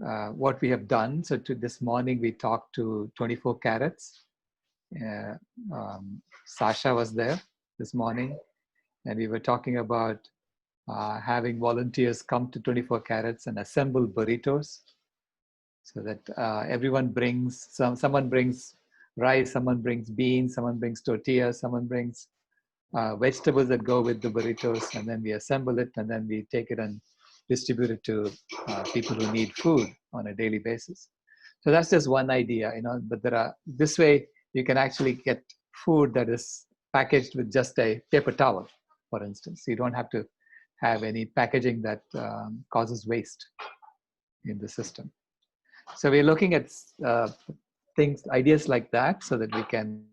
what we have done. So this morning, we talked to 24 Carrots. Uh, Sasha was there this morning, and we were talking about having volunteers come to 24 Carrots and assemble burritos, so that everyone brings, someone brings rice, someone brings beans, someone brings tortillas, someone brings vegetables that go with the burritos, and then we assemble it, and then we take it and distribute it to people who need food on a daily basis. So that's just one idea, but this way you can actually get food that is packaged with just a paper towel, for instance. You don't have to have any packaging that causes waste in the system. So we're looking at ideas like that, so that we can,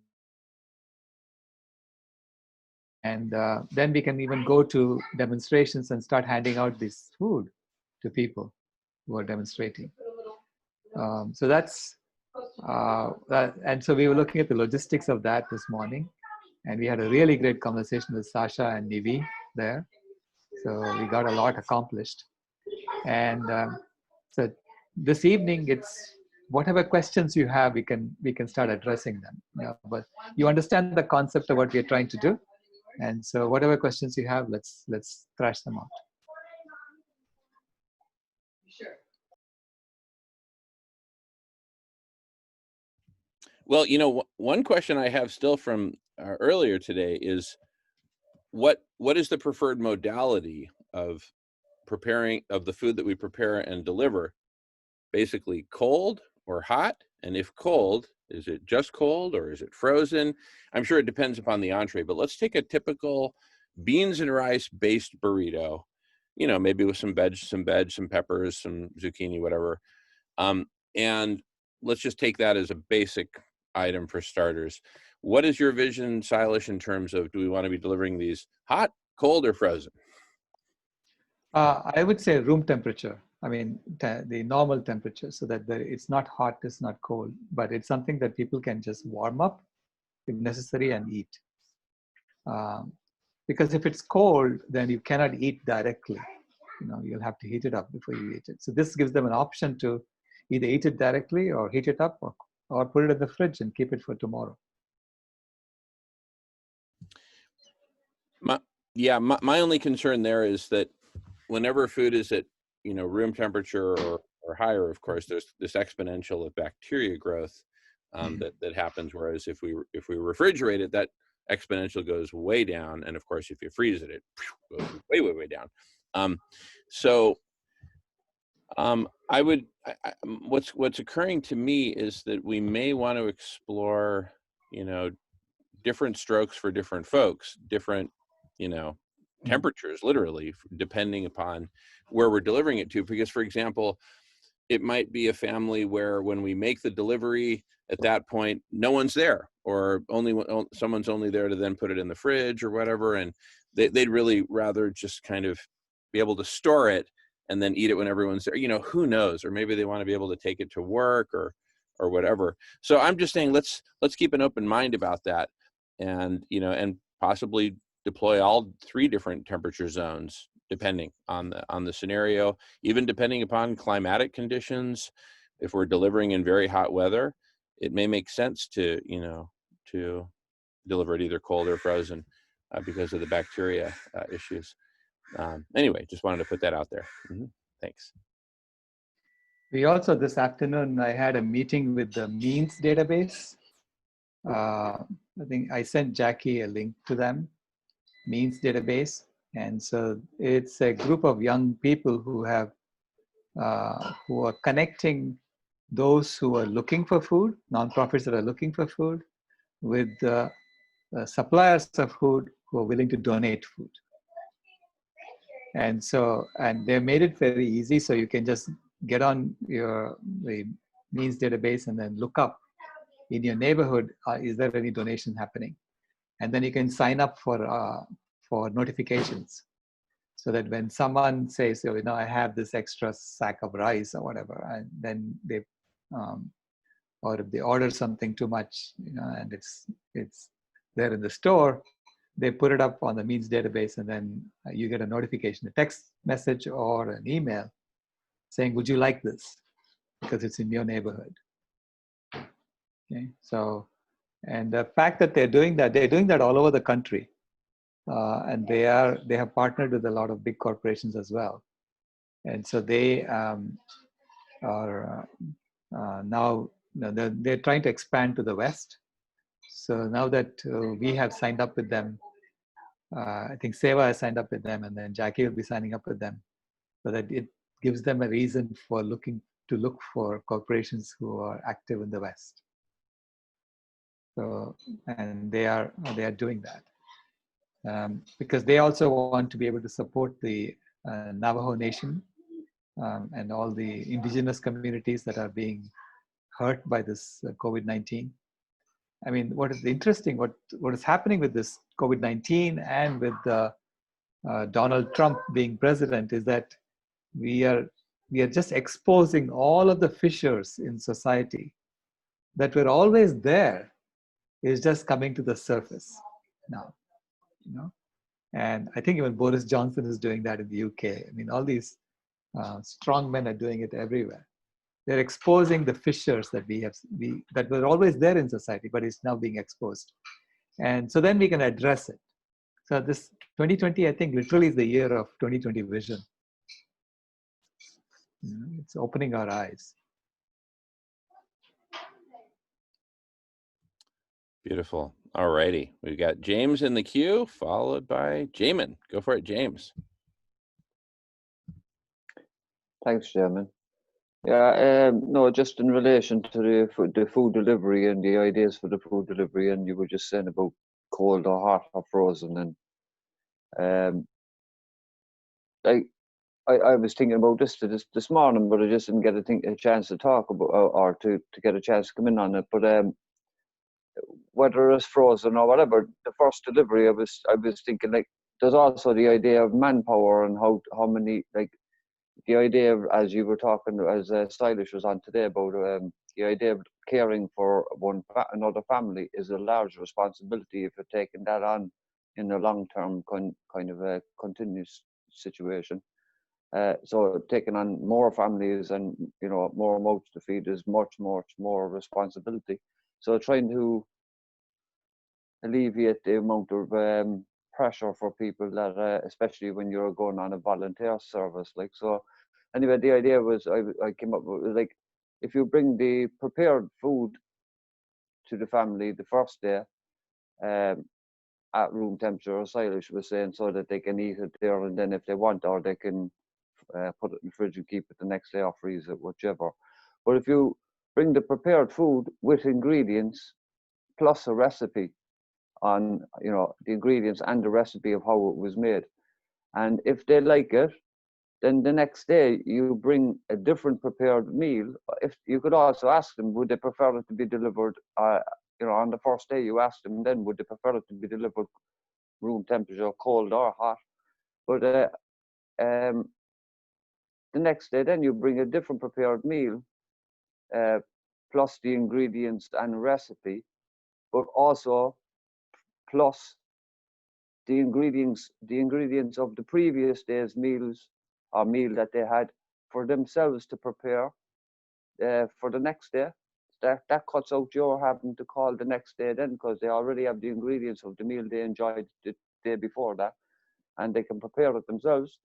and then we can even go to demonstrations and start handing out this food to people who are demonstrating. So that's, and so we were looking at the logistics of that this morning, and we had a really great conversation with Sasha and Nivi there. So we got a lot accomplished. And so this evening, it's whatever questions you have, we can start addressing them. But you understand the concept of what we are trying to do, and so whatever questions you have, let's thrash them out. Well, one question I have still from earlier today is, what is the preferred modality of preparing of the food that we prepare and deliver? Basically cold or hot? And if cold, is it just cold or is it frozen? I'm sure it depends upon the entree, but let's take a typical beans and rice based burrito, maybe with some veg, some peppers, some zucchini, whatever. And let's just take that as a basic item for starters. What is your vision, Sailesh, in terms of, do we want to be delivering these hot, cold, or frozen? I would say room temperature. I mean, the normal temperature, so that it's not hot, it's not cold, but it's something that people can just warm up if necessary and eat. Because if it's cold, then you cannot eat directly. You'll have to heat it up before you eat it. So this gives them an option to either eat it directly or heat it up, or put it in the fridge and keep it for tomorrow. My only concern there is that whenever food is at room temperature or higher, of course, there's this exponential of bacteria growth that happens. Whereas if we refrigerate it, that exponential goes way down, and of course, if you freeze it, it goes way down. What's occurring to me is that we may want to explore, different strokes for different folks, different, temperatures, literally, depending upon where we're delivering it to. Because, for example, it might be a family where when we make the delivery, at that point, no one's there, or someone's only there to then put it in the fridge or whatever, and they'd really rather just kind of be able to store it and then eat it when everyone's there. Who knows? Or maybe they want to be able to take it to work or whatever. So I'm just saying, let's keep an open mind about that, and and possibly deploy all 3 different temperature zones depending on the scenario, even depending upon climatic conditions. If we're delivering in very hot weather, it may make sense to deliver it either cold or frozen because of the bacteria issues. Anyway, just wanted to put that out there. Thanks. We also, this afternoon, I had a meeting with the means database. I think I sent Jackie a link to them, means database. And so it's a group of young people who are connecting those who are looking for food, nonprofits that are looking for food, with suppliers of food who are willing to donate food. And they made it very easy, so you can just get on the means database and then look up in your neighborhood, is there any donation happening? And then you can sign up for notifications, so that when someone says, I have this extra sack of rice or whatever, and then they, or if they order something too much, and it's there in the store, they put it up on the means database, and then you get a notification, a text message or an email saying, would you like this? because it's in your neighborhood. Okay, so, and the fact that they're doing that all over the country, and they have partnered with a lot of big corporations as well, and so they are now, they're trying to expand to the West. So now that we have signed up with them, I think Seva has signed up with them, and then Jackie will be signing up with them, so that it gives them a reason for look for corporations who are active in the West. So, and they are doing that because they also want to be able to support the Navajo Nation and all the indigenous communities that are being hurt by this COVID-19. I mean, what is interesting, what is happening with this COVID-19 and with Donald Trump being president is that we are just exposing all of the fissures in society that were always there, is just coming to the surface now, And I think even Boris Johnson is doing that in the UK. I mean, all these strong men are doing it everywhere. They're exposing the fissures that that were always there in society, but it's now being exposed. And so then we can address it. So this 2020, I think, literally is the year of 2020 vision. It's opening our eyes. Beautiful. All righty. We've got James in the queue, followed by Jamin. Go for it, James. Thanks, Chairman. Yeah, no, just in relation to the food delivery and the ideas for the food delivery, and you were just saying about cold or hot or frozen, and I was thinking about this morning, but I just didn't get a chance to talk about or to get a chance to come in on it. But whether it's frozen or whatever, the first delivery, I was thinking, like, there's also the idea of manpower and how many, like, the idea of, as you were talking, as Sailesh was on today, about the idea of caring for another family is a large responsibility if you're taking that on in a long-term kind of a continuous situation. So taking on more families and more mouths to feed is much more responsibility. So trying to alleviate the amount of pressure for people that, especially when you're going on a volunteer service, like so. Anyway, the idea was I came up with, like, if you bring the prepared food to the family the first day at room temperature, as Sailesh was saying, so that they can eat it there and then if they want, or they can put it in the fridge and keep it the next day or freeze it, whichever. But if you bring the prepared food with ingredients plus a recipe on, the ingredients and the recipe of how it was made, and if they like it, then the next day you bring a different prepared meal. If you could also ask them, would they prefer it to be delivered, on the first day you ask them, then would they prefer it to be delivered room temperature, cold or hot? But the next day, then you bring a different prepared meal, plus the ingredients and recipe, but also plus the ingredients of the previous day's meals or meal that they had for themselves to prepare for the next day. That cuts out your having to call the next day then, because they already have the ingredients of the meal they enjoyed the day before that, and they can prepare it themselves.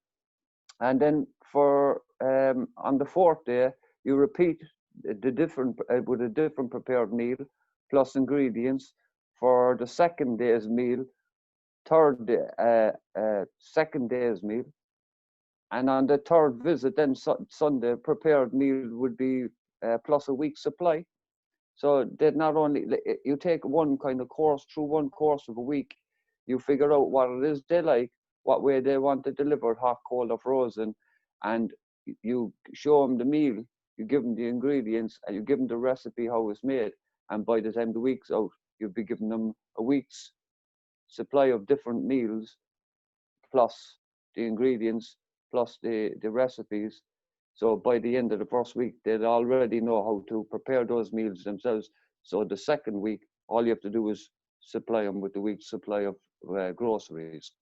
And then for on the fourth day, you repeat the different with a different prepared meal plus ingredients for the second day's meal, second day's meal, and on the third visit, then Sunday, prepared meal would be plus a week's supply. So that not only you take one kind of course through one course of a week, you figure out what it is they like, what way they want it delivered, hot, cold, or frozen, and you show them the meal, you give them the ingredients, and you give them the recipe how it's made. And by the time the week's out, you'll be giving them a week's supply of different meals, plus the ingredients, plus the recipes. So by the end of the first week, they'll already know how to prepare those meals themselves. So the second week, all you have to do is supply them with the week's supply of groceries,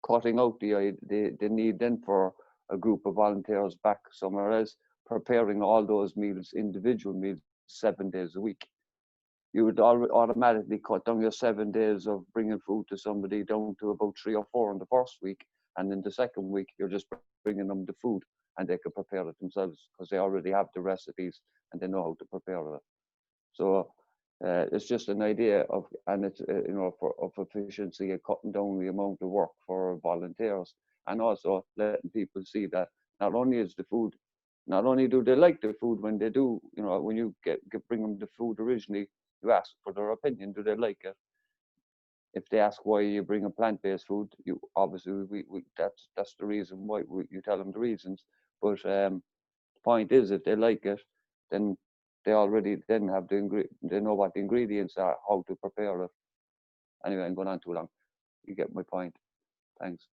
cutting out the need then for a group of volunteers back somewhere else, preparing all those meals, individual meals, 7 days a week, you would automatically cut down your 7 days of bringing food to somebody down to about 3 or 4 in the first week. And in the second week, you're just bringing them the food and they can prepare it themselves because they already have the recipes and they know how to prepare it. So it's just an idea of, and it's, of efficiency and cutting down the amount of work for volunteers, and also letting people see that not only is the food, not only do they like the food when they do, when you bring them the food originally, you ask for their opinion, do they like it? If they ask why you bring a plant-based food, you obviously that's the reason why you tell them the reasons. But the point is, if they like it, then they already then have they know what the ingredients are, how to prepare it. Anyway, I'm going on too long. You get my point. Thanks.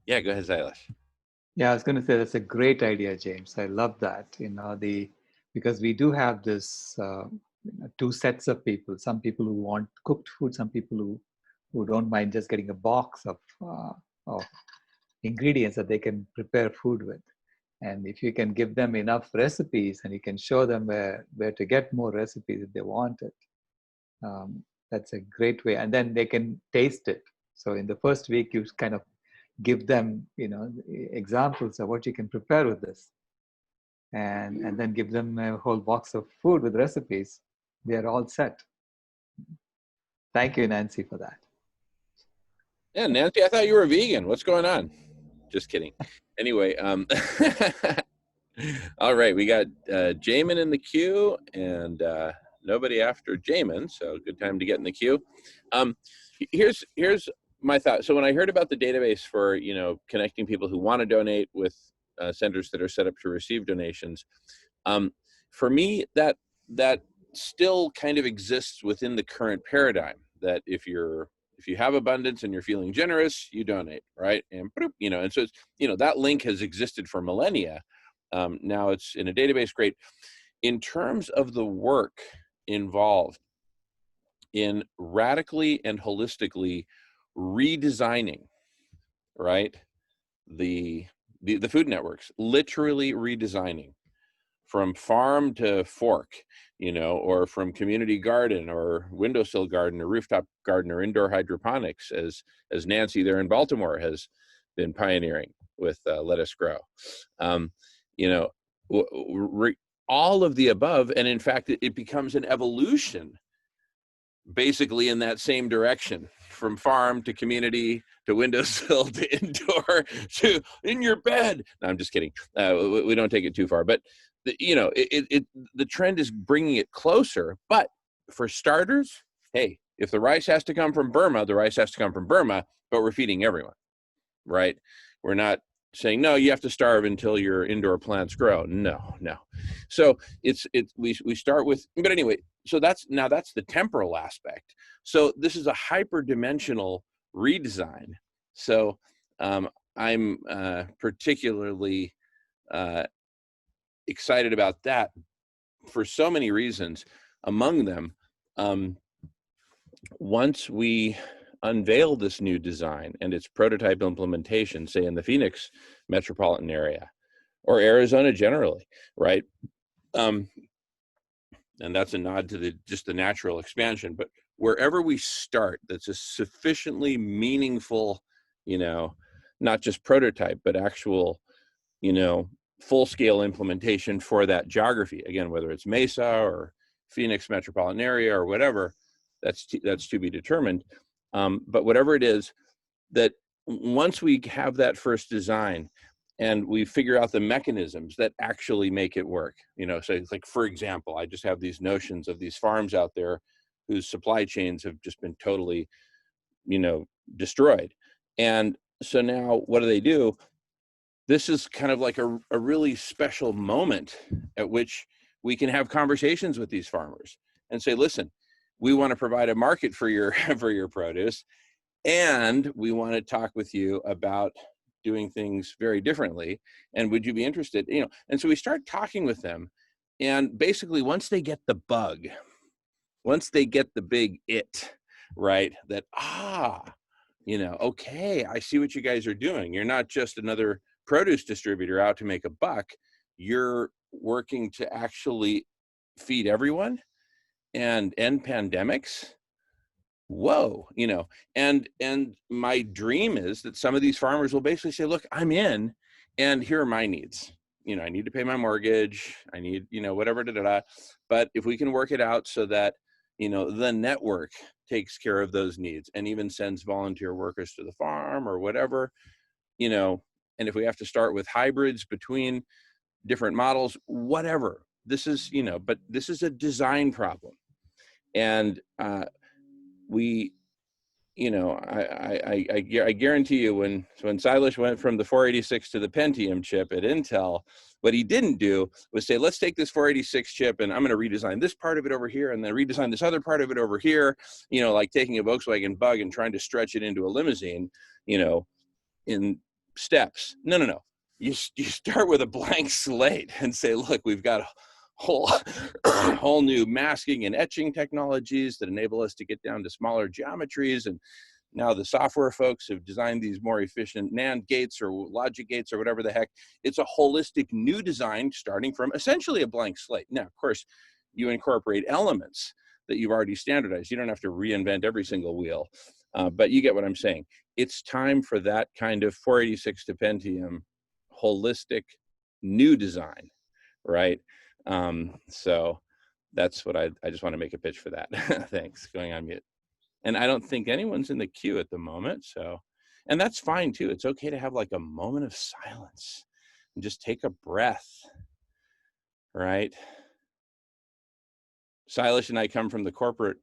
Yeah, go ahead, Sailesh. Yeah, I was going to say that's a great idea, James. I love that. Because we do have this two sets of people. Some people who want cooked food, some people who don't mind just getting a box of ingredients that they can prepare food with. And if you can give them enough recipes and you can show them where to get more recipes if they want it, that's a great way. And then they can taste it. So in the first week, you kind of give them, examples of what you can prepare with this, and then give them a whole box of food with recipes. They are all set. Thank you, Nancy, for that. Yeah, Nancy, I thought you were a vegan. What's going on? Just kidding. Anyway, all right, we got Jamin in the queue and nobody after Jamin, so good time to get in the queue. Here's my thought. So when I heard about the database for connecting people who want to donate with centers that are set up to receive donations, for me that still kind of exists within the current paradigm. That if you have abundance and you're feeling generous, you donate, right? And and so it's, that link has existed for millennia. Now it's in a database. Great. In terms of the work involved in radically and holistically redesigning, right, the food networks, literally redesigning from farm to fork, or from community garden or windowsill garden or rooftop garden or indoor hydroponics, as Nancy there in Baltimore has been pioneering with Let Us Grow. All of the above, and in fact, it becomes an evolution basically in that same direction, from farm to community to windowsill to indoor to in your bed. No, I'm just kidding. We don't take it too far, but the trend is bringing it closer. But for starters, hey, if the rice has to come from Burma, the rice has to come from Burma, but we're feeding everyone, right? We're not saying, no, you have to starve until your indoor plants grow. No. So we start with, but anyway, so that's the temporal aspect. So this is a hyper-dimensional redesign. So I'm particularly excited about that for so many reasons. Among them, once we unveil this new design and its prototype implementation, say in the Phoenix metropolitan area or Arizona generally, right? And that's a nod to just the natural expansion. But wherever we start, that's a sufficiently meaningful, not just prototype, but actual, full-scale implementation for that geography. Again, whether it's Mesa or Phoenix metropolitan area or whatever, that's to be determined. But whatever it is, that once we have that first design and we figure out the mechanisms that actually make it work, so it's like, for example, I just have these notions of these farms out there whose supply chains have just been totally, destroyed. And so now what do? This is kind of like a really special moment at which we can have conversations with these farmers and say, listen, we want to provide a market for your produce, and we want to talk with you about doing things very differently. And would you be interested? And so we start talking with them, and basically once they get the bug, once they get the big it, right, that okay, I see what you guys are doing. You're not just another produce distributor out to make a buck. You're working to actually feed everyone and end pandemics. Whoa, and my dream is that some of these farmers will basically say, look, I'm in, and here are my needs. I need to pay my mortgage. I need, whatever, But if we can work it out so that, the network takes care of those needs and even sends volunteer workers to the farm or whatever, and if we have to start with hybrids between different models, whatever, this is, but this is a design problem. And we, I guarantee you when Sailesh went from the 486 to the Pentium chip at Intel, what he didn't do was say, let's take this 486 chip and I'm going to redesign this part of it over here and then redesign this other part of it over here, like taking a Volkswagen Bug and trying to stretch it into a limousine, in steps. No. You start with a blank slate and say, look, we've got a whole new masking and etching technologies that enable us to get down to smaller geometries. And now the software folks have designed these more efficient NAND gates or logic gates or whatever the heck. It's a holistic new design starting from essentially a blank slate. Now, of course, you incorporate elements that you've already standardized. You don't have to reinvent every single wheel, but you get what I'm saying. It's time for that kind of 486 to Pentium holistic new design, right? So that's what I just want to make a pitch for that. Thanks, going on mute. And I don't think anyone's in the queue at the moment, so, and that's fine too. It's okay to have like a moment of silence and just take a breath, right? Sailesh and I come from the corporate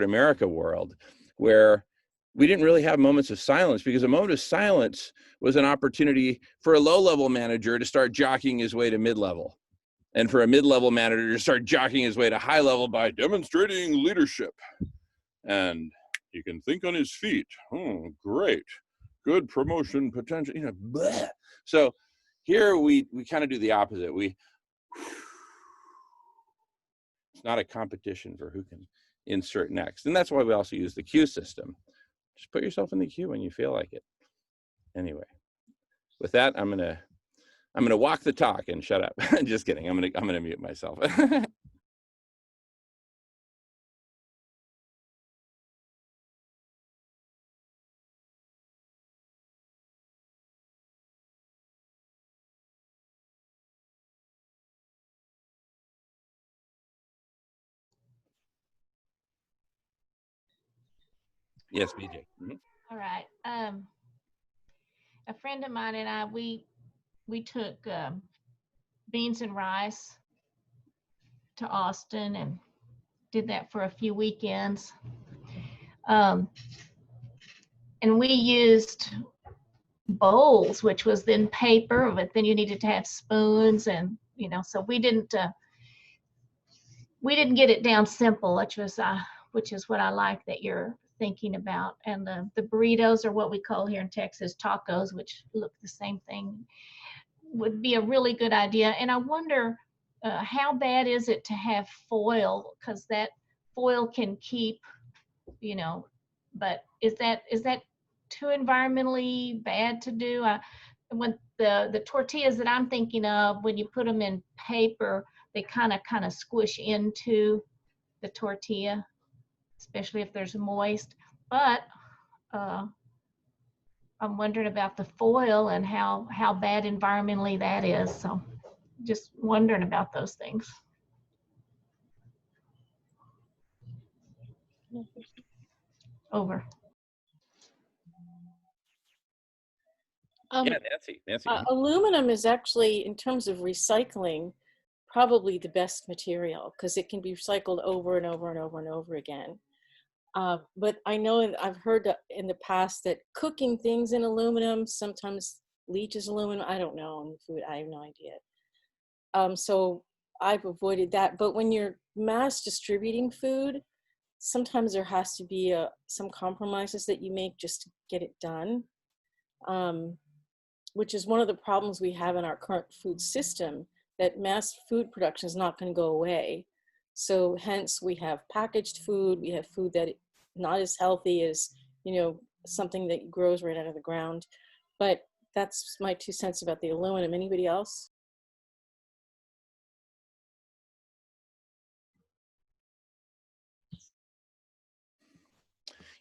America world where we didn't really have moments of silence, because a moment of silence was an opportunity for a low-level manager to start jockeying his way to mid-level, and for a mid-level manager to start jockeying his way to high level by demonstrating leadership. And he can think on his feet. Oh, great. Good promotion potential. Bleh. So here we kind of do the opposite. It's not a competition for who can insert next. And that's why we also use the queue system. Just put yourself in the queue when you feel like it. Anyway, with that, I'm gonna walk the talk and shut up. Just kidding. I'm gonna mute myself. Yes, BJ. Mm-hmm. All right. A friend of mine and I, we took beans and rice to Austin and did that for a few weekends. And we used bowls, which was then paper, but then you needed to have spoons, and so we didn't get it down simple, which is what I like that you're thinking about. And the burritos, or what we call here in Texas tacos, which look the same thing, would be a really good idea. And I wonder how bad is it to have foil, because that foil can keep, but is that too environmentally bad to do? When the tortillas that I'm thinking of, when you put them in paper, they kind of squish into the tortilla, especially if there's moist. But I'm wondering about the foil and how bad environmentally that is. So just wondering about those things. Over. Yeah, Nancy. Aluminum is actually, in terms of recycling, probably the best material, because it can be recycled over and over and over and over again. But I know, and I've heard in the past that cooking things in aluminum sometimes leaches aluminum. I don't know on food. I have no idea. So I've avoided that. But when you're mass distributing food, sometimes there has to be some compromises that you make just to get it done, which is one of the problems we have in our current food system, that mass food production is not going to go away. So hence we have packaged food, we have food that not as healthy as, something that grows right out of the ground. But that's my 2 cents about the aluminum. Anybody else?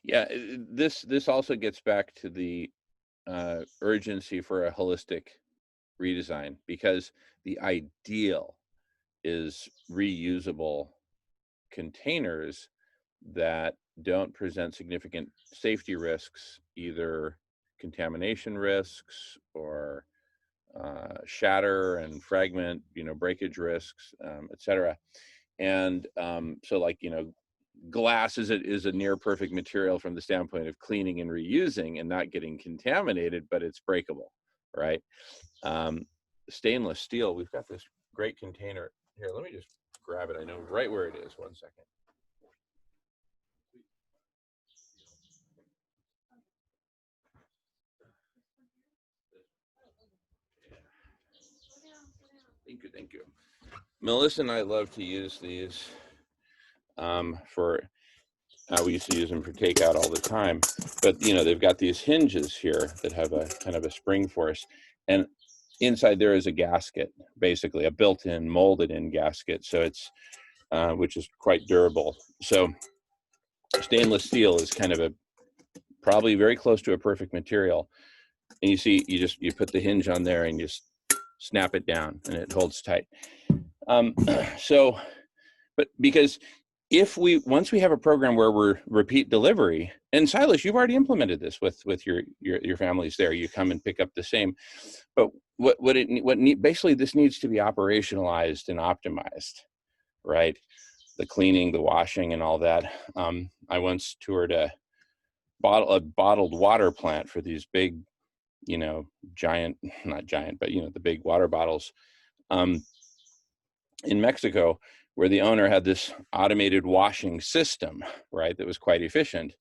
Yeah, this also gets back to the urgency for a holistic redesign, because the ideal is reusable containers that don't present significant safety risks, either contamination risks or shatter and fragment, breakage risks, et cetera. And so, like, glass is a near perfect material from the standpoint of cleaning and reusing and not getting contaminated, but it's breakable, right? Stainless steel, we've got this great container here. Let me just grab it. I know right where it is. 1 second. Thank you. Melissa and I love to use these for, we used to use them for takeout all the time, but they've got these hinges here that have a kind of a spring force, and inside there is a gasket, basically a built-in molded-in gasket. So it's, which is quite durable. So stainless steel is kind of probably very close to a perfect material. And you see, you put the hinge on there and you just snap it down and it holds tight. But because once we have a program where we're repeat delivery, and Sailesh, you've already implemented this with your families there. You come and pick up the same, but basically this needs to be operationalized and optimized, right? The cleaning, the washing, and all that. I once toured a bottled water plant for these big, giant, not giant, but the big water bottles in Mexico, where the owner had this automated washing system, right, that was quite efficient,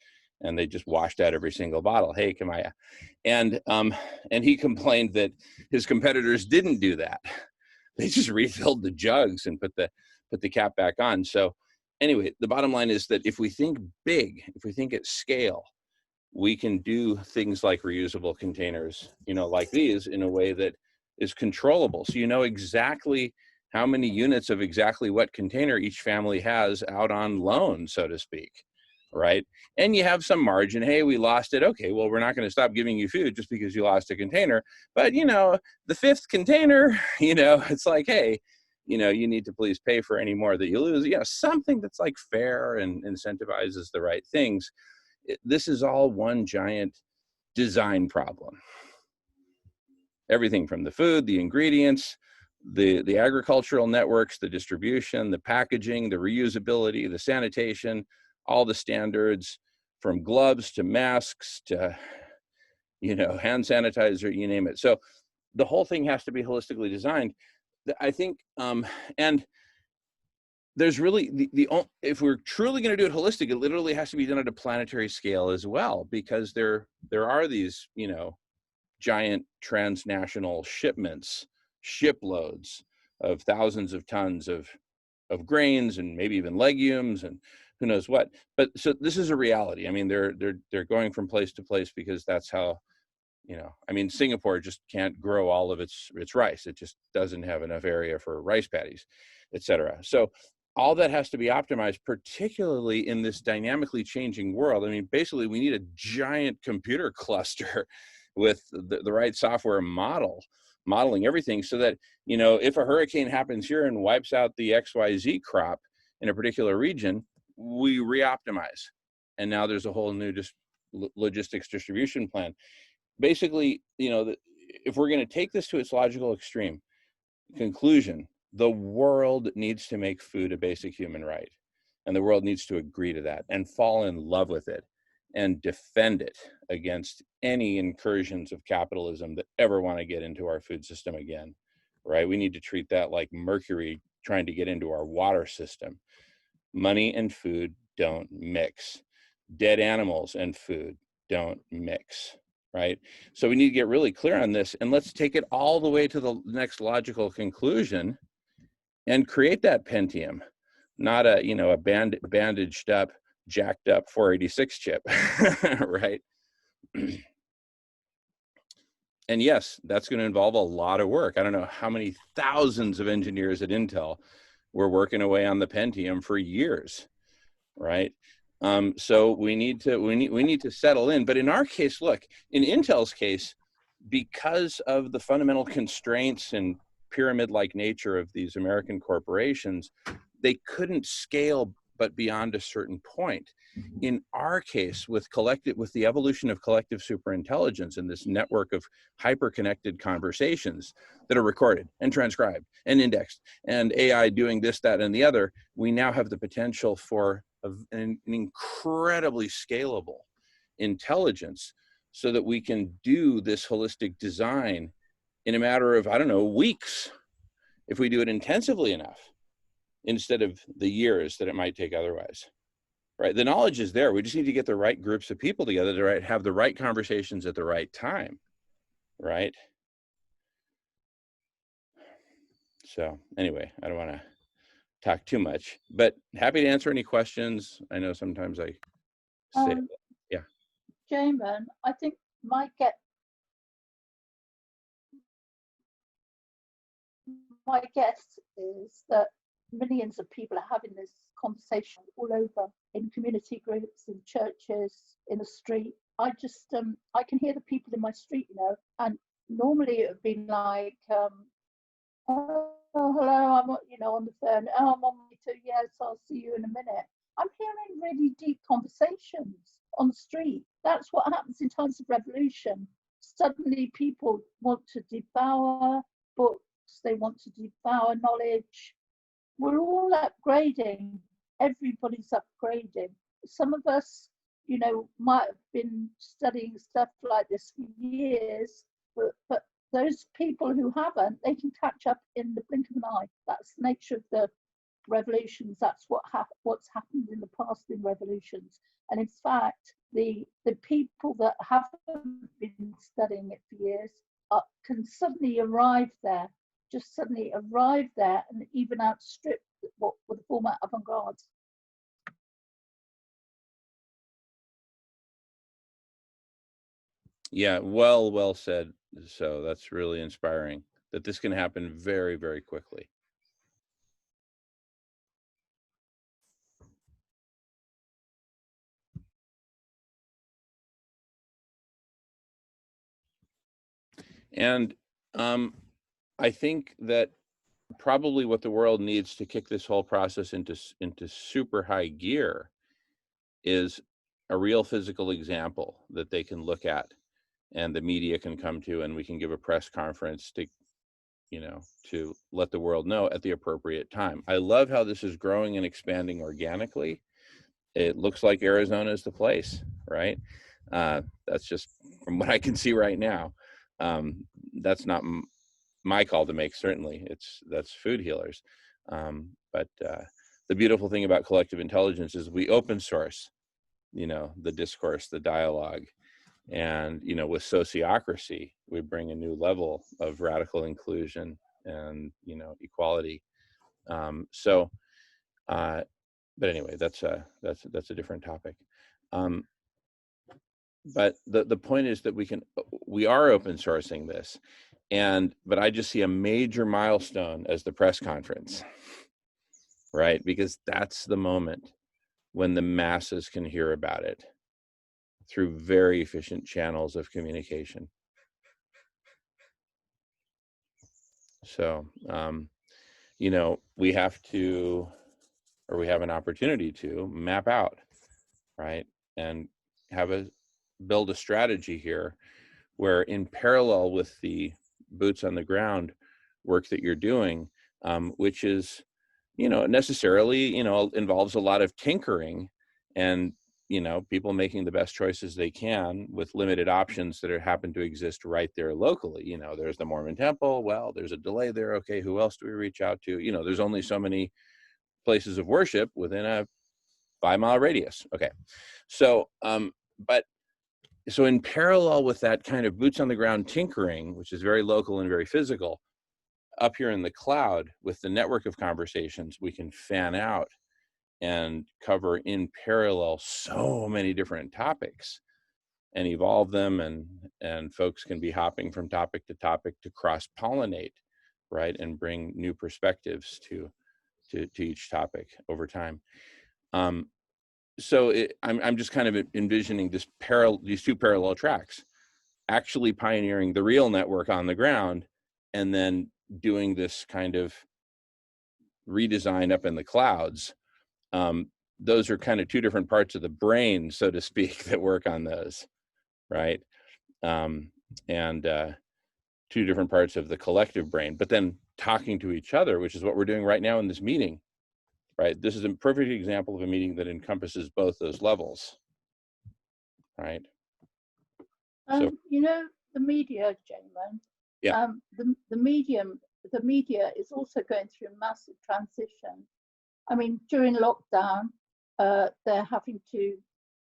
and they just washed out every single bottle. Hey, Kamaya. And he complained that his competitors didn't do that. They just refilled the jugs and put the cap back on. So anyway, the bottom line is that if we think big, if we think at scale, we can do things like reusable containers, like these, in a way that is controllable. So you know exactly how many units of exactly what container each family has out on loan, so to speak, right? And you have some margin. Hey, we lost it. Okay, well, we're not going to stop giving you food just because you lost a container. But, the fifth container, it's like, hey, you need to please pay for any more that you lose. Something that's like fair and incentivizes the right things. This is all one giant design problem. Everything from the food, the ingredients, the agricultural networks, the distribution, the packaging, the reusability, the sanitation, all the standards, from gloves to masks to, hand sanitizer, you name it. So the whole thing has to be holistically designed. I think, and there's really if we're truly going to do it holistic, it literally has to be done at a planetary scale as well, because there are these, giant transnational shipments, shiploads of thousands of tons of grains and maybe even legumes and who knows what. But so this is a reality. I mean, they're going from place to place because that's how, Singapore just can't grow all of its rice. It just doesn't have enough area for rice paddies, et cetera. So all that has to be optimized, particularly in this dynamically changing world. I mean, basically, we need a giant computer cluster with the right software modeling everything, so that, if a hurricane happens here and wipes out the XYZ crop in a particular region, we re-optimize. And now there's a whole new logistics distribution plan. Basically, if we're going to take this to its logical extreme, conclusion, the world needs to make food a basic human right. And the world needs to agree to that and fall in love with it and defend it against any incursions of capitalism that ever want to get into our food system again, right? We need to treat that like mercury trying to get into our water system. Money and food don't mix. Dead animals and food don't mix, right? So we need to get really clear on this, and let's take it all the way to the next logical conclusion and create that Pentium, not a bandaged up, jacked up 486 chip, right? And yes, that's going to involve a lot of work. I don't know how many thousands of engineers at Intel were working away on the Pentium for years, right? So we need to settle in. But in our case, look, in Intel's case, because of the fundamental constraints and pyramid-like nature of these American corporations, they couldn't scale but beyond a certain point. In our case, with the evolution of collective superintelligence and this network of hyper-connected conversations that are recorded and transcribed and indexed, and AI doing this, that, and the other, we now have the potential for an incredibly scalable intelligence so that we can do this holistic design in a matter of, I don't know, weeks, if we do it intensively enough, instead of the years that it might take otherwise, right? The knowledge is there. We just need to get the right groups of people together to have the right conversations at the right time, right? So anyway, I don't want to talk too much, but happy to answer any questions. I know sometimes I say, yeah. Jamin, I think my guess is that millions of people are having this conversation all over, in community groups, in churches, in the street. I can hear the people in my street, and normally it would be like, oh, hello, I'm, on the phone. Oh, I'm on my way to, yes, I'll see you in a minute. I'm hearing really deep conversations on the street. That's what happens in times of revolution. Suddenly people want to devour books, they want to devour knowledge. We're all upgrading. Everybody's upgrading. Some of us, might have been studying stuff like this for years, but those people who haven't, they can catch up in the blink of an eye. That's the nature of the revolutions. That's what's happened in the past in revolutions. And in fact, the people that haven't been studying it for years can suddenly arrive there, just suddenly arrive there and even outstrip what were the former avant-garde. Yeah, well said. So that's really inspiring that this can happen very, very quickly. And I think that probably what the world needs to kick this whole process into super high gear is a real physical example that they can look at and the media can come to, and we can give a press conference to let the world know at the appropriate time. I love how this is growing and expanding organically. It looks like Arizona is the place, right? That's just from what I can see right now. That's not my call to make, certainly. That's food healers. But the beautiful thing about collective intelligence is we open source, the discourse, the dialogue. And, with sociocracy, we bring a new level of radical inclusion and, equality. But anyway, that's a different topic. But the point is that we are open sourcing this, but I just see a major milestone as the press conference, right? Because that's the moment when the masses can hear about it through very efficient channels of communication. So, we have an opportunity to map out, right? And build a strategy here where, in parallel with the boots on the ground work that you're doing, which is, necessarily, involves a lot of tinkering and, people making the best choices they can with limited options that happen to exist right there locally. There's the Mormon temple. Well, there's a delay there. Okay, who else do we reach out to? There's only so many places of worship within a 5-mile radius. Okay. So, so in parallel with that kind of boots on the ground tinkering, which is very local and very physical, up here in the cloud with the network of conversations, we can fan out and cover in parallel so many different topics. and evolve them, and folks can be hopping from topic to cross-pollinate, right, and bring new perspectives to each topic over time. So I'm just kind of envisioning these two parallel tracks, actually pioneering the real network on the ground, and then doing this kind of redesign up in the clouds. Those are kind of two different parts of the brain, so to speak, that work on those, right? And two different parts of the collective brain, but then talking to each other, which is what we're doing right now in this meeting, right? This is a perfect example of a meeting that encompasses both those levels, right? So, You know, the media, Jamin, yeah. the media is also going through a massive transition. I mean, during lockdown, they're having to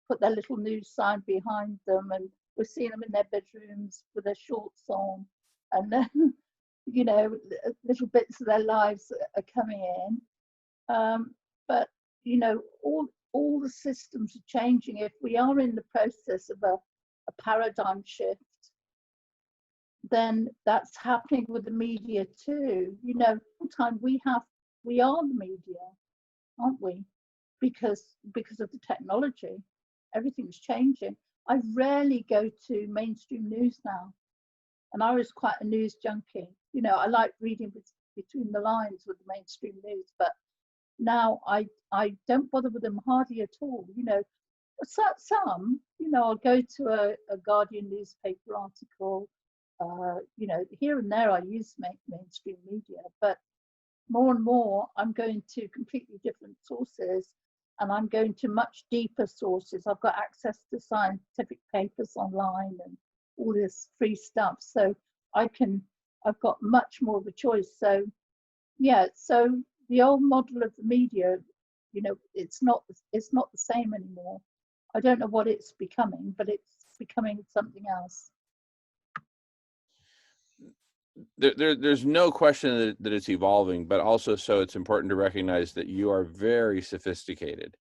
put their little news sign behind them, and we're seeing them in their bedrooms with their shorts on, and then, you know, little bits of their lives are coming in. But, you know, all the systems are changing. If we are in the process of a paradigm shift, then that's happening with the media too. You know, sometimes we are the media, aren't we? Because of the technology, everything's changing. I rarely go to mainstream news now, and I was quite a news junkie. You know, I like reading between the lines with the mainstream news, but now I don't bother with them hardly at all. You know, some, you know, I'll go to a Guardian newspaper article. You know, here and there I use mainstream media, but more and more I'm going to completely different sources, and I'm going to much deeper sources. I've got access to scientific papers online and all this free stuff, so I've got much more of a choice. So yeah, so the old model of the media, you know, it's not the same anymore. I don't know what it's becoming, but it's becoming something else. There's no question that it's evolving, but also so it's important to recognize that you are very sophisticated,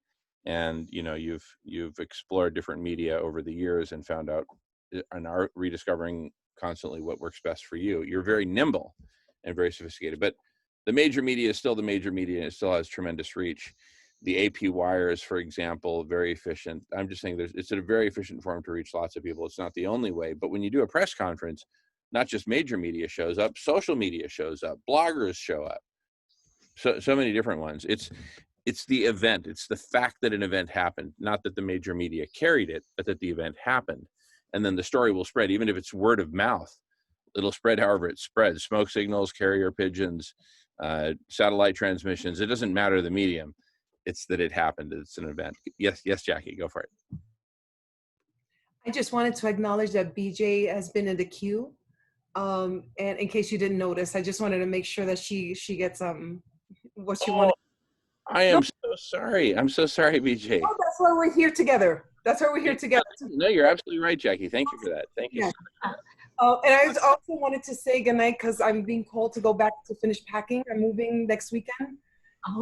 and you know you've explored different media over the years and found out and are rediscovering constantly what works best for you. You're very nimble and very sophisticated, but the major media is still the major media, and it still has tremendous reach. The AP wires, for example, very efficient. I'm just saying it's a very efficient form to reach lots of people. It's not the only way, but when you do a press conference, not just major media shows up, social media shows up, bloggers show up, so many different ones. It's the event. It's the fact that an event happened, not that the major media carried it, but that the event happened. And then the story will spread, even if it's word of mouth. It'll spread however it spreads. Smoke signals, carrier pigeons, satellite transmissions. It doesn't matter the medium. It's that it happened. It's an event. Yes, Jackie, go for it. I just wanted to acknowledge that BJ has been in the queue. And in case you didn't notice, I just wanted to make sure that she gets what she wanted. I am so sorry. I'm so sorry, BJ. Oh, that's why we're here together. That's why we're here together. No, you're absolutely right, Jackie. Thank you for that. Thank you. Yeah. And I also wanted to say goodnight because I'm being called to go back to finish packing. I'm moving next weekend.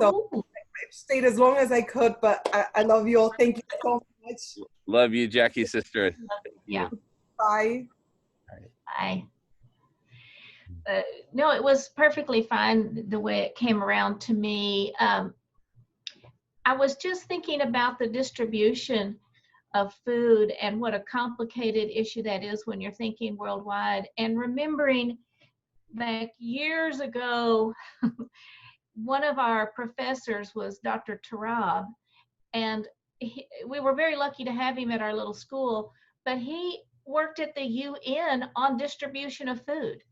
So I stayed as long as I could, but I love you all. Thank you so much. Love you, Jackie, sister. Yeah. Bye. Bye. No, it was perfectly fine the way it came around to me. I was just thinking about the distribution of food and what a complicated issue that is when you're thinking worldwide, and remembering back years ago, one of our professors was Dr. Tarab, and we were very lucky to have him at our little school, but he worked at the UN on distribution of food.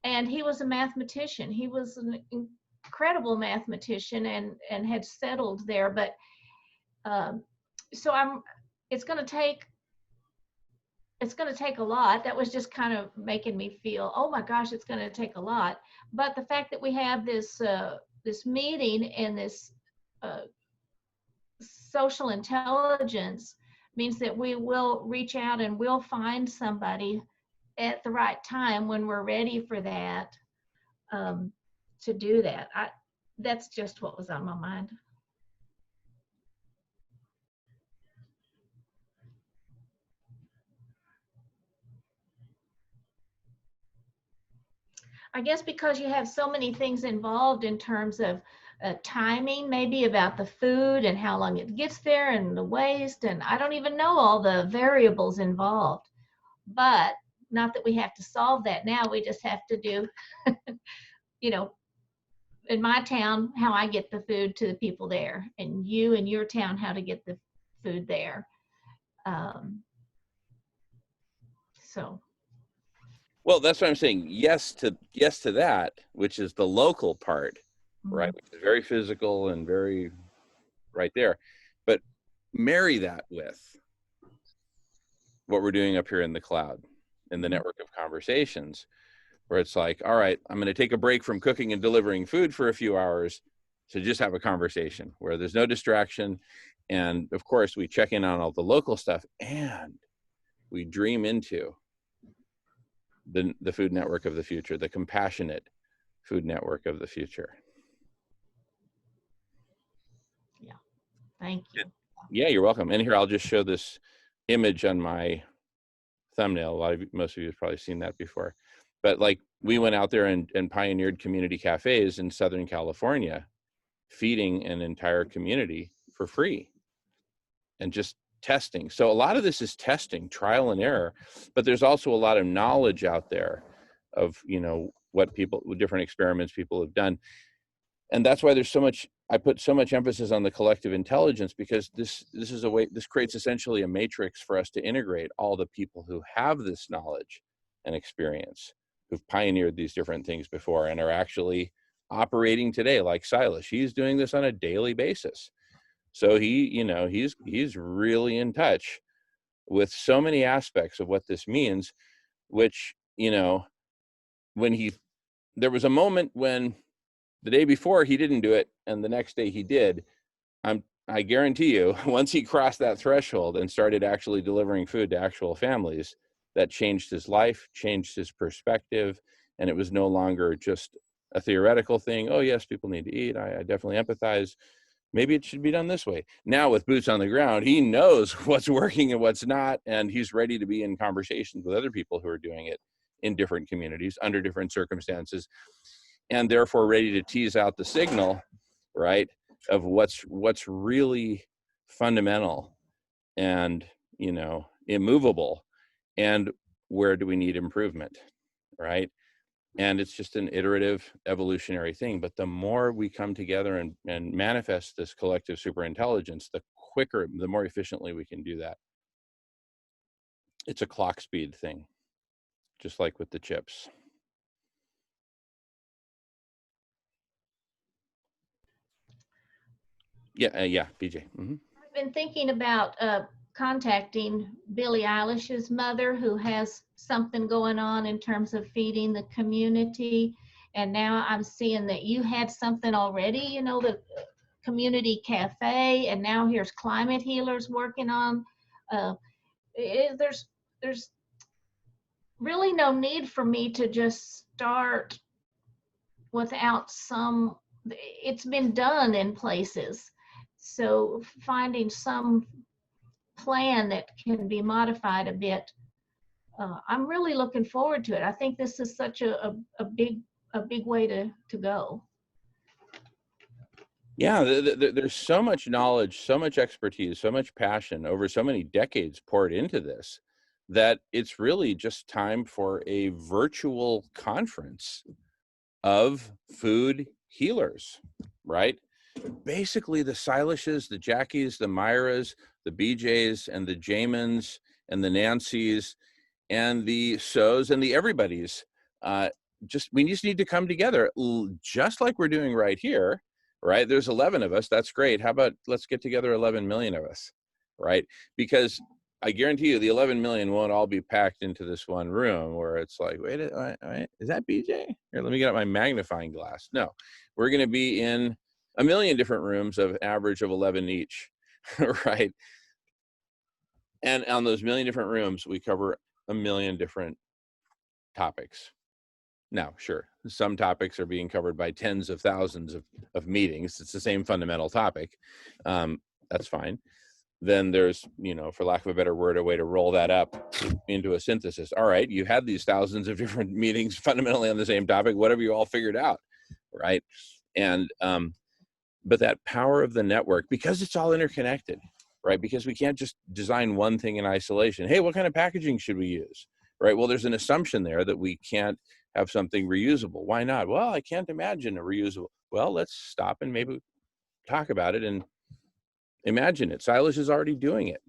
And he was a mathematician. He was an incredible mathematician and had settled there. But so it's going to take a lot. That was just kind of making me feel, oh my gosh, it's going to take a lot. But the fact that we have this this meeting and this social intelligence means that we will reach out and we'll find somebody at the right time when we're ready for that, to do that. That's just what was on my mind. I guess because you have so many things involved in terms of timing, maybe about the food and how long it gets there and the waste. And I don't even know all the variables involved. But not that we have to solve that now. We just have to do, you know, in my town, how I get the food to the people there, and you in your town, how to get the food there. So. Well, that's what I'm saying. Yes to that, which is the local part, right? Which is very physical and very right there. But marry that with what we're doing up here in the cloud, in the network of conversations, where it's like, all right, I'm going to take a break from cooking and delivering food for a few hours to just have a conversation where there's no distraction. And of course, we check in on all the local stuff and we dream into the food network of the future, the compassionate food network of the future. Yeah, thank you. Yeah, you're welcome. And here, I'll just show this image on my thumbnail. Most of you have probably seen that before. But like, we went out there and pioneered community cafes in Southern California, feeding an entire community for free and just testing. So a lot of this is testing, trial and error, but there's also a lot of knowledge out there of, you know, what different experiments people have done. And that's why I put so much emphasis on the collective intelligence, because this creates essentially a matrix for us to integrate all the people who have this knowledge and experience, who've pioneered these different things before and are actually operating today, like Sailesh. He's doing this on a daily basis. So he's really in touch with so many aspects of what this means, which, you know, there was a moment when the day before he didn't do it and the next day he did. I guarantee you, once he crossed that threshold and started actually delivering food to actual families, that changed his life, changed his perspective, and it was no longer just a theoretical thing. Oh yes, people need to eat. I definitely empathize. Maybe it should be done this way. Now with boots on the ground, he knows what's working and what's not, and he's ready to be in conversations with other people who are doing it in different communities under different circumstances, and therefore ready to tease out the signal, right, of what's really fundamental and, you know, immovable, and where do we need improvement, right? And it's just an iterative evolutionary thing. But the more we come together and manifest this collective superintelligence, the quicker, the more efficiently we can do that. It's a clock speed thing, just like with the chips. Yeah, BJ. Mm-hmm. I've been thinking about contacting Billie Eilish's mother, who has something going on in terms of feeding the community. And now I'm seeing that you had something already, you know, the community cafe, and now here's Climate Healers working on. There's really no need for me to just start without some. It's been done in places. So finding some plan that can be modified a bit, I'm really looking forward to it. I think this is such a big way to go. Yeah, there's so much knowledge, so much expertise, so much passion over so many decades poured into this, that it's really just time for a virtual conference of food healers, right? Basically the Saileshes, the Jackies, the Myras, the BJs, and the Jamans, and the Nancys, and the So's, and the everybody's. We just need to come together, just like we're doing right here, right? There's 11 of us. That's great. How about let's get together 11 million of us, right? Because I guarantee you the 11 million won't all be packed into this one room where it's like, wait, is that BJ? Here, let me get out my magnifying glass. No, we're going to be in a million different rooms of average of 11 each, right? And on those million different rooms, we cover a million different topics. Now, sure, some topics are being covered by tens of thousands of meetings. It's the same fundamental topic. That's fine. then there's, you know, for lack of a better word, a way to roll that up into a synthesis. All right, you had these thousands of different meetings fundamentally on the same topic. What have you all figured out, right? And but that power of the network, because it's all interconnected, right? Because we can't just design one thing in isolation. Hey, what kind of packaging should we use, right? Well, there's an assumption there that we can't have something reusable. Why not? Well, I can't imagine a reusable. Well, let's stop and maybe talk about it and imagine it. Sailesh is already doing it,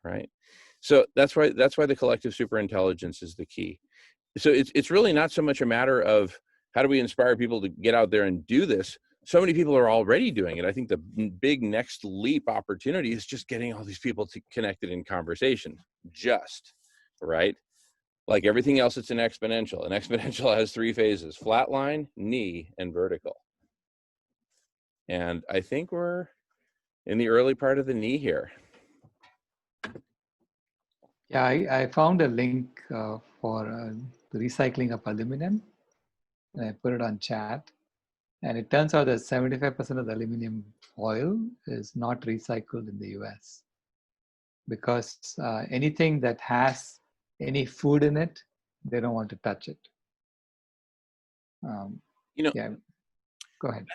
right? So that's why the collective superintelligence is the key. So it's really not so much a matter of how do we inspire people to get out there and do this. So many people are already doing it. I think the big next leap opportunity is just getting all these people connected in conversation, just, right? Like everything else, it's an exponential. An exponential has 3 phases: flat line, knee, and vertical. And I think we're in the early part of the knee here. Yeah, I found a link for the recycling of aluminum, and I put it on chat. And it turns out that 75% of the aluminum foil is not recycled in the US because anything that has any food in it, they don't want to touch it. You know, yeah, go ahead.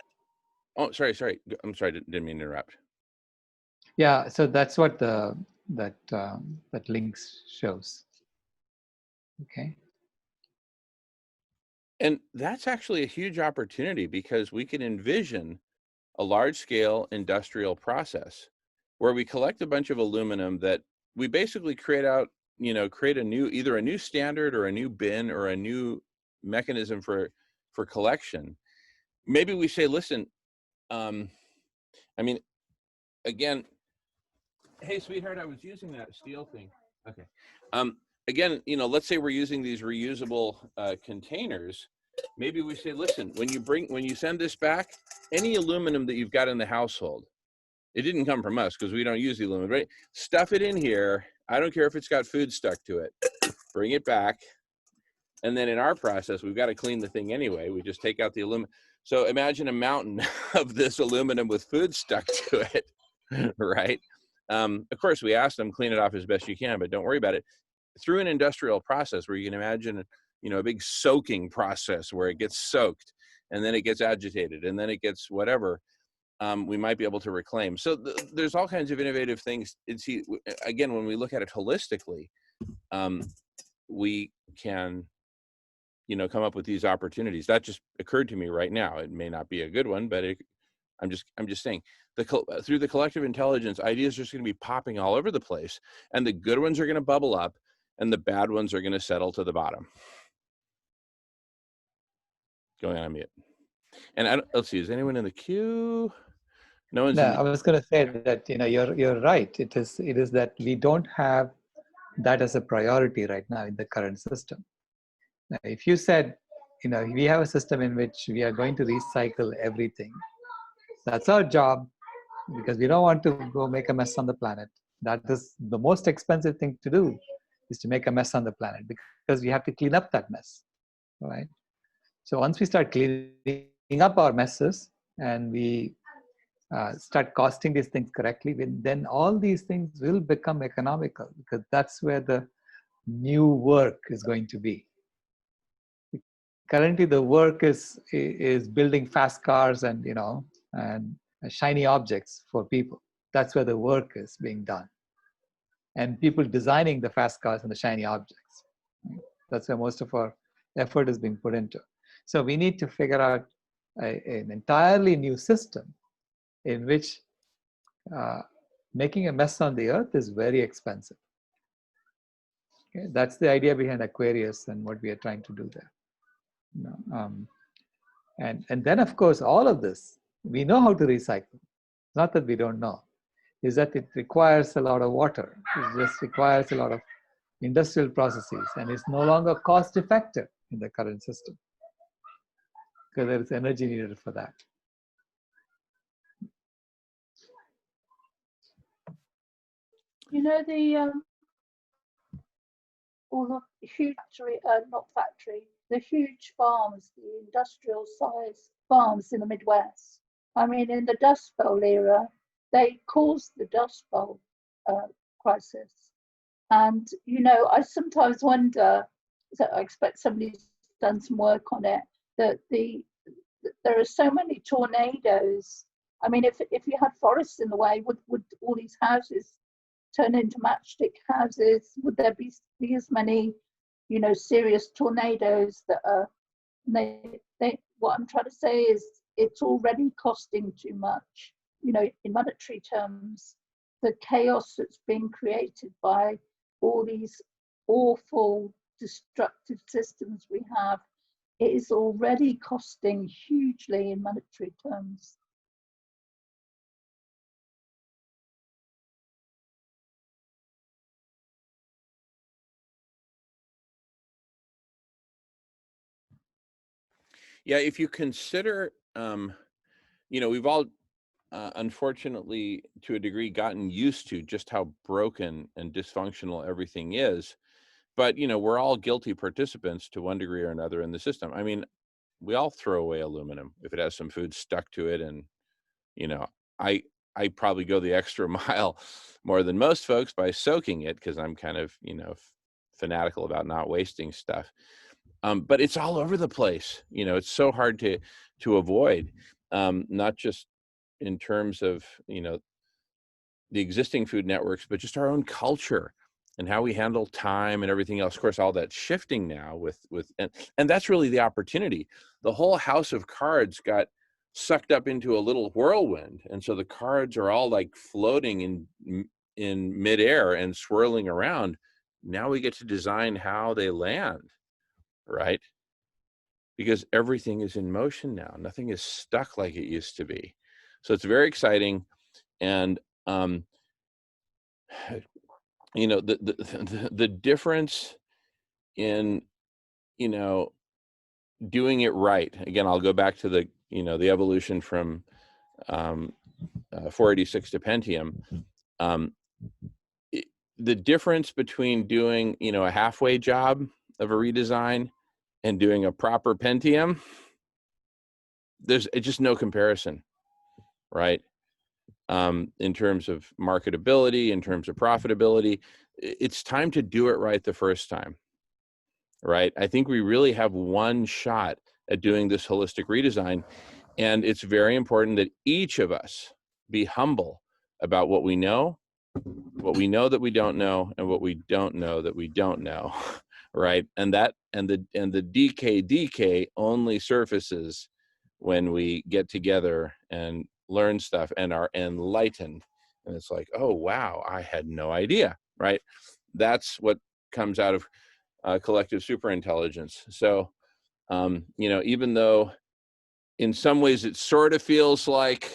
Oh, sorry. I'm sorry, didn't mean to interrupt. Yeah, so that's what that links shows. Okay. And that's actually a huge opportunity because we can envision a large scale industrial process where we collect a bunch of aluminum that we basically create a new, either a new standard or a new bin or a new mechanism for collection. Maybe we say, listen, I mean, again, hey, sweetheart, I was using that steel thing. Okay. Again, you know, let's say we're using these reusable containers. Maybe we say, listen, when you send this back, any aluminum that you've got in the household, it didn't come from us because we don't use the aluminum, right? Stuff it in here. I don't care if it's got food stuck to it. Bring it back. And then in our process, we've got to clean the thing anyway. We just take out the aluminum. So imagine a mountain of this aluminum with food stuck to it, right? Of course, we asked them, clean it off as best you can, but don't worry about it. Through an industrial process where you can imagine, you know, a big soaking process where it gets soaked and then it gets agitated and then it gets whatever, we might be able to reclaim. So there's all kinds of innovative things. Again, when we look at it holistically, we can, you know, come up with these opportunities. That just occurred to me right now. It may not be a good one, but I'm just saying, through the collective intelligence, ideas are just going to be popping all over the place, and the good ones are going to bubble up, and the bad ones are going to settle to the bottom. Going on mute. And let's see, is anyone in the queue? No one's. No, I was going to say that, you know, you're right. It is that we don't have that as a priority right now in the current system. Now, if you said, you know, we have a system in which we are going to recycle everything, that's our job because we don't want to go make a mess on the planet. That is the most expensive thing to do, is to make a mess on the planet because we have to clean up that mess, right? So once we start cleaning up our messes and we start costing these things correctly, then all these things will become economical because that's where the new work is going to be. Currently, the work is building fast cars and, you know, and shiny objects for people. That's where the work is being done. And people designing the fast cars and the shiny objects. That's where most of our effort is being put into. So we need to figure out an entirely new system in which making a mess on the earth is very expensive. Okay? That's the idea behind Aquarius and what we are trying to do there. You know, and then, of course, all of this, we know how to recycle. Not that we don't know. Is that it requires a lot of water. It just requires a lot of industrial processes, and it's no longer cost effective in the current system because there is energy needed for that. You know, all the huge the huge farms, the industrial size farms in the Midwest. I mean, in the Dust Bowl era, they caused the Dust Bowl crisis. And, you know, I sometimes wonder, so I expect somebody's done some work on it, that there are so many tornadoes. I mean, if you had forests in the way, would all these houses turn into matchstick houses? Would there be as many, you know, serious tornadoes that are, what I'm trying to say is it's already costing too much, you know, in monetary terms. The chaos that's being created by all these awful destructive systems we have, it is already costing hugely in monetary terms. Yeah, if you consider, you know, we've all unfortunately, to a degree, gotten used to just how broken and dysfunctional everything is. But, you know, we're all guilty participants to one degree or another in the system. I mean, we all throw away aluminum if it has some food stuck to it. And, you know, I probably go the extra mile more than most folks by soaking it, because I'm kind of, you know, fanatical about not wasting stuff. But it's all over the place. You know, it's so hard to avoid, not just in terms of, you know, the existing food networks, but just our own culture and how we handle time and everything else. Of course, all that's shifting now with and that's really the opportunity. The whole house of cards got sucked up into a little whirlwind, and so the cards are all like floating in midair and swirling around. Now we get to design how they land, right? Because everything is in motion now. Nothing is stuck like it used to be. So it's very exciting. And you know, the difference in, you know, doing it right. Again, I'll go back to the, you know, the evolution from 486 to Pentium. The difference between doing, you know, a halfway job of a redesign and doing a proper Pentium, there's just no comparison, right? In terms of marketability, in terms of profitability. It's time to do it right the first time, right? I think we really have one shot at doing this holistic redesign, and it's very important that each of us be humble about what we know that we don't know, and what we don't know that we don't know, right? And the DK only surfaces when we get together and learn stuff and are enlightened. And it's like, oh, wow, I had no idea, right? That's what comes out of collective superintelligence. So, you know, even though in some ways it sort of feels like,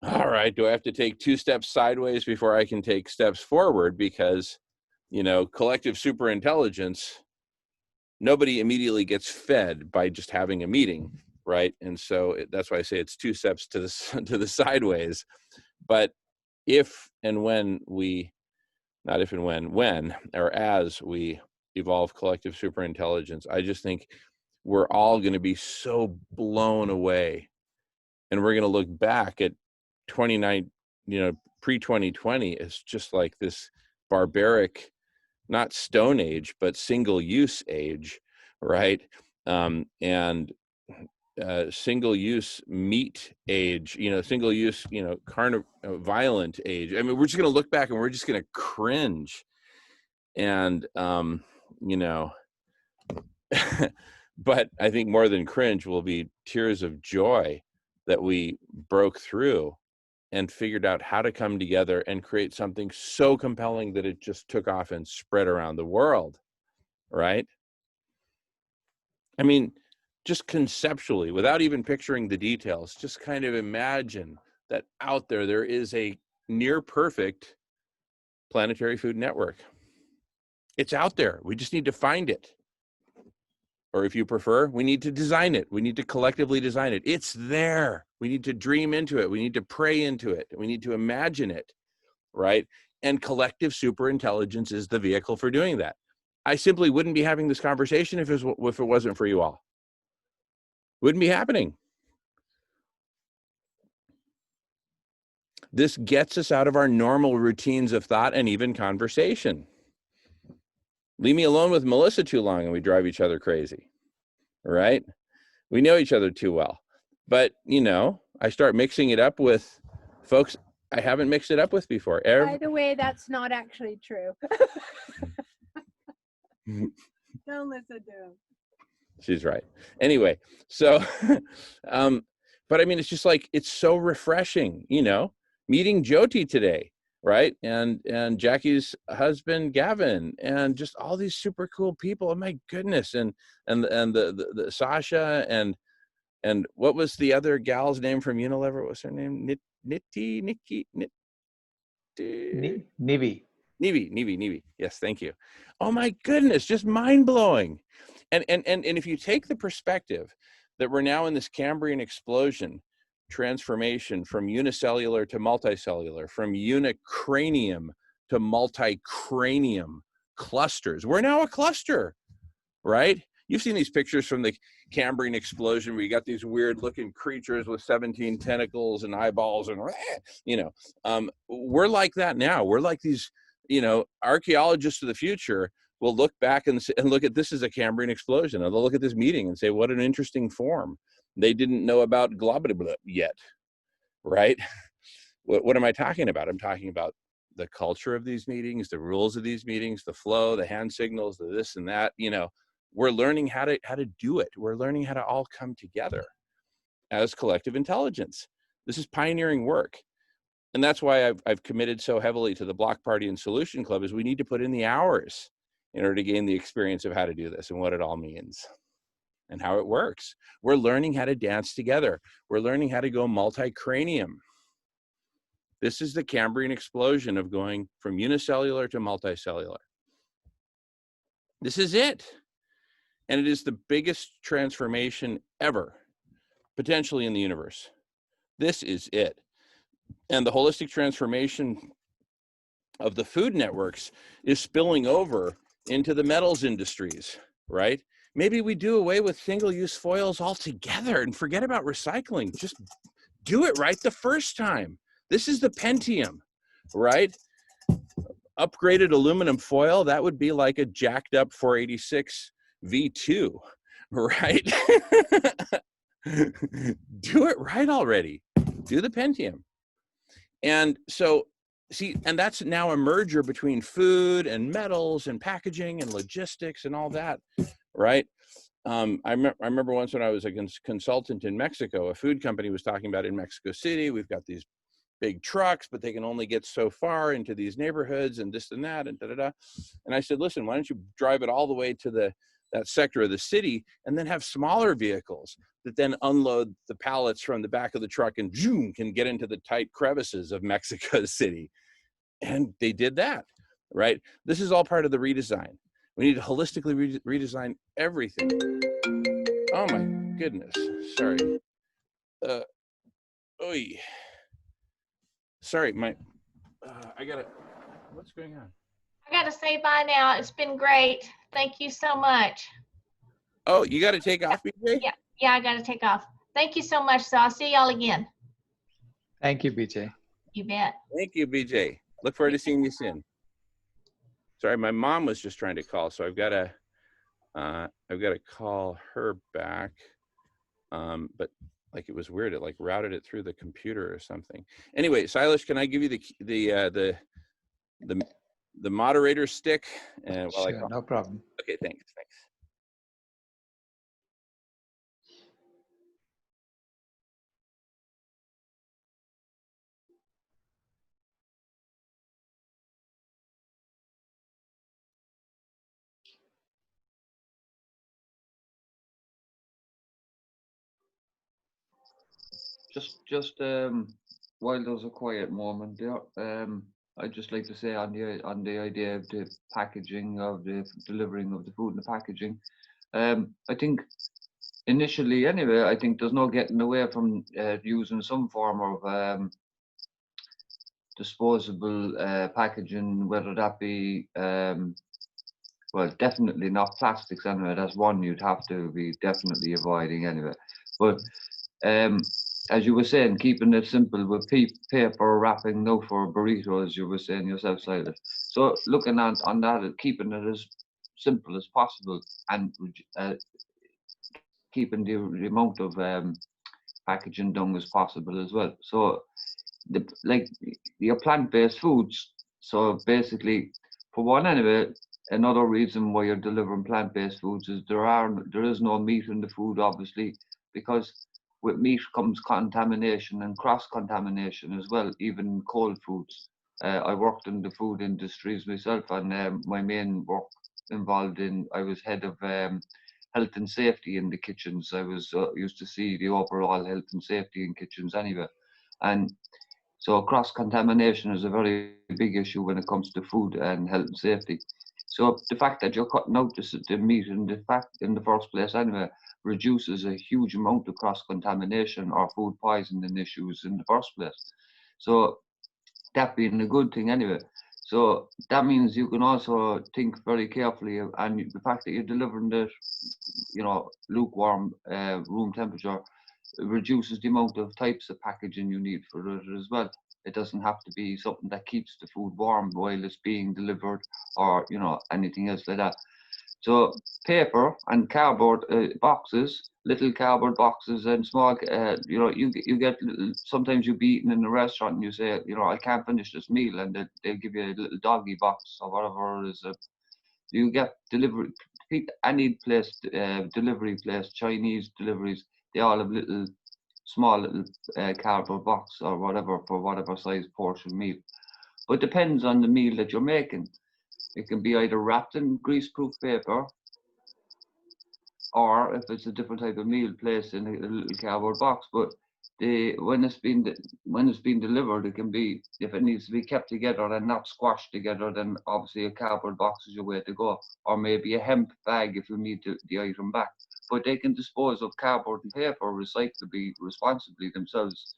all right, do I have to take 2 steps sideways before I can take steps forward? Because, you know, collective superintelligence, nobody immediately gets fed by just having a meeting, right? And so that's why I say it's 2 steps to the sideways. But if and when we, not if and when, or as we evolve collective superintelligence, I just think we're all going to be so blown away, and we're going to look back at 29, you know, pre-2020 as just like this barbaric, not Stone Age, but single-use age, right? And single-use meat age, you know, single-use, you know, violent age. I mean, we're just going to look back and we're just going to cringe. And, you know, but I think more than cringe will be tears of joy that we broke through and figured out how to come together and create something so compelling that it just took off and spread around the world, right? I mean, just conceptually, without even picturing the details, just kind of imagine that out there is a near perfect planetary food network. It's out there. We just need to find it. Or if you prefer, we need to design it. We need to collectively design it. It's there. We need to dream into it. We need to pray into it. We need to imagine it, right? And collective superintelligence is the vehicle for doing that. I simply wouldn't be having this conversation if it wasn't for you all. Wouldn't be happening. This gets us out of our normal routines of thought and even conversation. Leave me alone with Melissa too long and we drive each other crazy, right? We know each other too well. But, you know, I start mixing it up with folks I haven't mixed it up with before. By the way, that's not actually true. Don't listen to him. She's right. Anyway, so, but I mean, it's just like, it's so refreshing, you know, meeting Jyoti today, right? And Jackie's husband, Gavin, and just all these super cool people. Oh my goodness. And the Sasha and what was the other gal's name from Unilever? What was her name? Nivi. Yes, thank you. Oh my goodness, just mind blowing. And if you take the perspective that we're now in this Cambrian explosion transformation from unicellular to multicellular, from unicranium to multicranium clusters, we're now a cluster, right? You've seen these pictures from the Cambrian explosion where you got these weird looking creatures with 17 tentacles and eyeballs and, you know, we're like that now. We're like these, you know, archaeologists of the future will look back and look at this as a Cambrian explosion. And they'll look at this meeting and say, what an interesting form. They didn't know about globulin yet, right? What am I talking about? I'm talking about the culture of these meetings, the rules of these meetings, the flow, the hand signals, the this and that, you know. We're learning how to do it. We're learning how to all come together as collective intelligence. This is pioneering work. And that's why I've committed so heavily to the Block Party and Solution Club, is we need to put in the hours in order to gain the experience of how to do this and what it all means and how it works. We're learning how to dance together. We're learning how to go multi-cranium. This is the Cambrian explosion of going from unicellular to multicellular. This is it. And it is the biggest transformation ever, potentially in the universe. This is it. And the holistic transformation of the food networks is spilling over into the metals industries, right? Maybe we do away with single-use foils altogether and forget about recycling. Just do it right the first time. This is the Pentium, right? Upgraded aluminum foil, that would be like a jacked up 486 V2, right? Do it right already. Do the Pentium. And so, see, and that's now a merger between food and metals and packaging and logistics and all that, right? I remember once when I was a consultant in Mexico, a food company was talking about in Mexico City, we've got these big trucks, but they can only get so far into these neighborhoods and this and that and da-da-da. And I said, listen, why don't you drive it all the way to that sector of the city and then have smaller vehicles that then unload the pallets from the back of the truck and zoom, can get into the tight crevices of Mexico City. And they did that, right? This is all part of the redesign. We need to holistically redesign everything. Oh my goodness, sorry. Oy. Sorry, I gotta, what's going on? I got to say bye now. It's been great. Thank you so much. Oh, you got to take off, BJ? Yeah, I got to take off. Thank you so much. So I'll see y'all again. Thank you, BJ. You bet. Thank you, BJ. Look forward to seeing you soon. Sorry, my mom was just trying to call, so I've got to call her back. But like, it was weird. It like routed it through the computer or something. Anyway, Sailesh, can I give you the moderator stick? And Sure, no problem. Okay, thanks. Just while there's a quiet moment there, I'd just like to say on the idea of the packaging of the delivering of the food and the packaging, I think initially anyway, I think there's no getting away from using some form of disposable packaging, whether that be well, definitely not plastics anyway. That's one you'd have to be definitely avoiding anyway. But as you were saying, keeping it simple with paper wrapping, no for burrito, as you were saying yourself, Silas. So looking on that, keeping it as simple as possible, and keeping the amount of packaging done as possible as well. So like your plant-based foods. So basically, for one anyway, another reason why you're delivering plant-based foods is there is no meat in the food, obviously, because with meat comes contamination and cross-contamination as well, even cold foods. I worked in the food industries myself, and my main work involved in I was head of health and safety in the kitchens. I was used to see the overall health and safety in kitchens anyway, and so cross contamination is a very big issue when it comes to food and health and safety. So the fact that you're cutting out the meat in the fact in the first place anyway reduces a huge amount of cross contamination or food poisoning issues in the first place. So that being a good thing anyway. So that means you can also think very carefully, and the fact that you're delivering it, lukewarm room temperature reduces the amount of types of packaging you need for it as well. It doesn't have to be something that keeps the food warm while it's being delivered, or anything else like that. So paper and cardboard boxes, little cardboard boxes and small, you get sometimes you be eating in a restaurant and you say, I can't finish this meal, and they give you a little doggy box or whatever it is. You get delivery, any place, delivery place, Chinese deliveries, they all have small little cardboard box or whatever for whatever size portion meal. But it depends on the meal that you're making. It can be either wrapped in greaseproof paper, or if it's a different type of meal, placed in a little cardboard box. But when it's been delivered, it can be, if it needs to be kept together and not squashed together, then obviously a cardboard box is your way to go, or maybe a hemp bag if you need the item back. But they can dispose of cardboard and paper recyclably, responsibly themselves.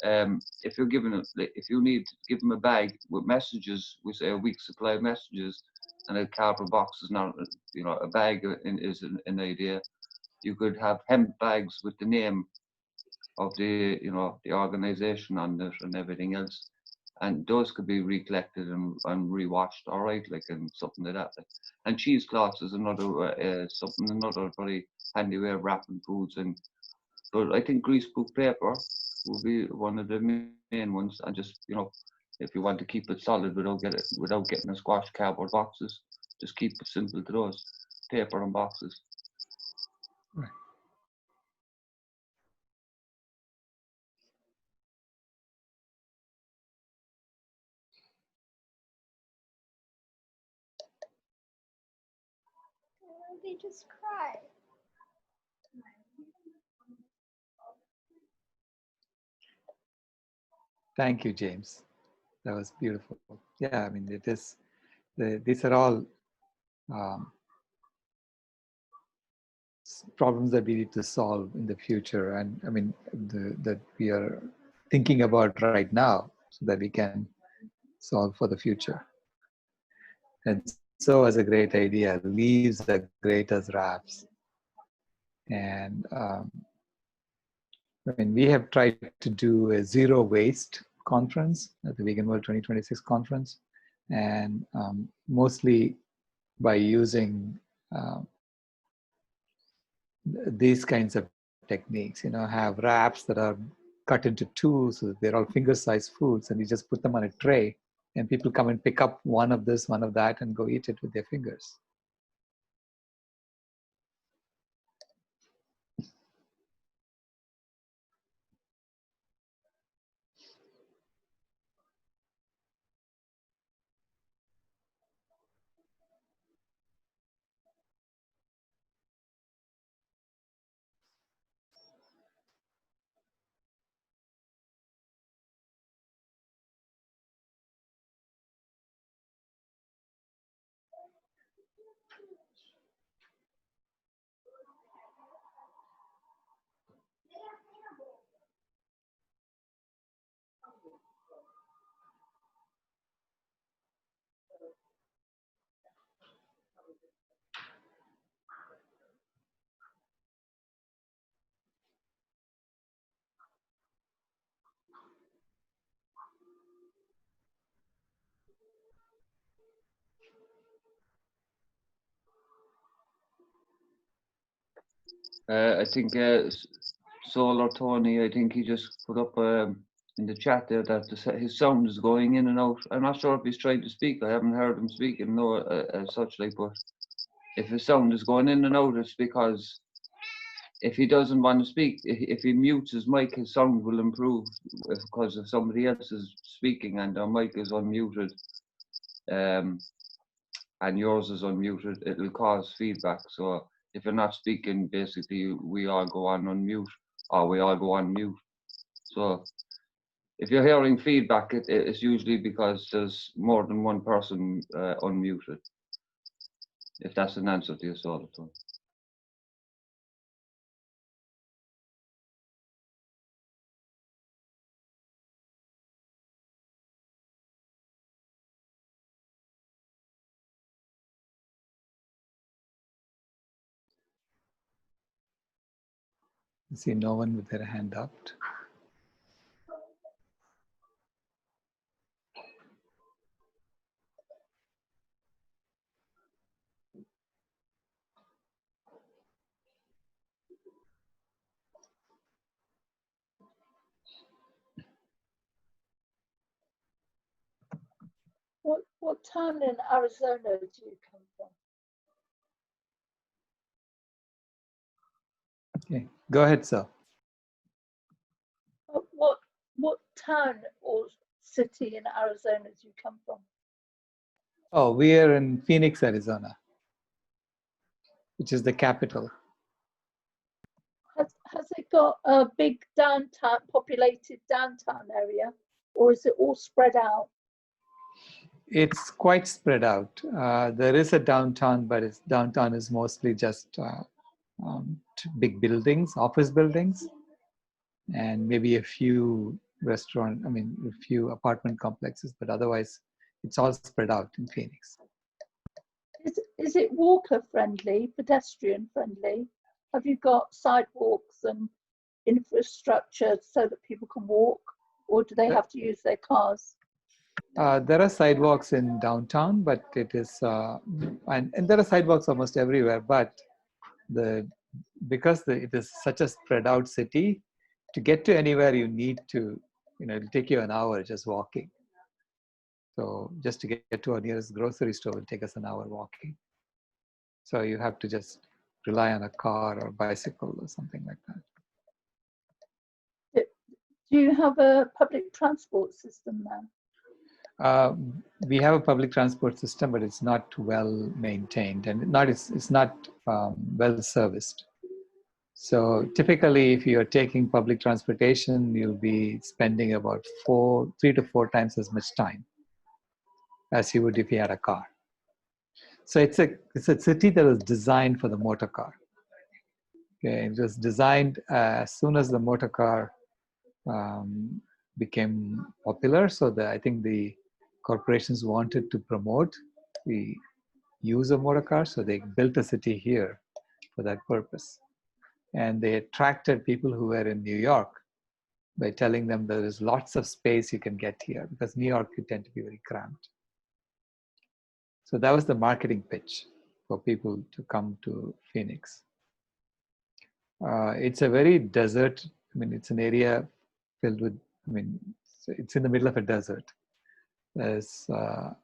If you're if you need to give them a bag with messages, we say a week's supply of messages, and a cardboard box is not, a bag is an idea. You could have hemp bags with the name of the organization on it and everything else, and those could be recollected and rewashed, all right, like, and something like that. And cheesecloths is another very handy way of wrapping foods. But I think greaseproof paper will be one of the main ones, and just if you want to keep it solid without getting a squashed cardboard boxes, just keep it simple to those, paper and boxes. Right. They just cry. Thank you, James. That was beautiful. Yeah, I mean, these are all problems that we need to solve in the future, and I mean that we are thinking about right now, so that we can solve for the future. And so, as a great idea, leaves are great as wraps. And I mean, we have tried to do a zero waste conference at the Vegan World 2026 conference, and mostly by using these kinds of techniques, have wraps that are cut into two, so that they're all finger-sized foods, and you just put them on a tray, and people come and pick up one of this, one of that, and go eat it with their fingers. I think Solar Tony, I think he just put up in the chat there that his sound is going in and out. I'm not sure if he's trying to speak. I haven't heard him speaking, no, as such, like, but if his sound is going in and out, it's because if he doesn't want to speak, if he mutes his mic, his sound will improve. Because if somebody else is speaking and their mic is unmuted, and yours is unmuted, it will cause feedback. So if you're not speaking, basically we all go on unmute, or we all go on mute. So if you're hearing feedback, it's usually because there's more than one person unmuted. If that's an answer to your sort of thing. I see no one with their hand up. What town in Arizona do you come from? Okay, go ahead, sir. What town or city in Arizona do you come from? Oh, we are in Phoenix, Arizona, which is the capital. Has it got a big downtown, populated downtown area, or is it all spread out? It's quite spread out. There is a downtown, but downtown is mostly just big buildings, office buildings, and maybe a few a few apartment complexes, but otherwise it's all spread out in Phoenix. Is it walker friendly, pedestrian friendly? Have you got sidewalks and infrastructure so that people can walk, or do they have to use their cars? There are sidewalks in downtown, but it is, and there are sidewalks almost everywhere, but because it is such a spread out city, to get to anywhere you need to, it'll take you an hour just walking. So just to get to our nearest grocery store will take us an hour walking. So you have to just rely on a car or bicycle or something like that. Do you have a public transport system now? We have a public transport system, but it's not well maintained and it's not well serviced. So typically, if you're taking public transportation, you'll be spending about 3 to 4 times as much time as you would if you had a car. So it's a city that was designed for the motor car. Okay, it was designed as soon as the motor car became popular. So I think the corporations wanted to promote the use of motor cars, so they built a city here for that purpose. And they attracted people who were in New York by telling them there is lots of space you can get here, because New York could tend to be very cramped. So that was the marketing pitch for people to come to Phoenix. It's a very desert, it's an area filled with, it's in the middle of a desert. There are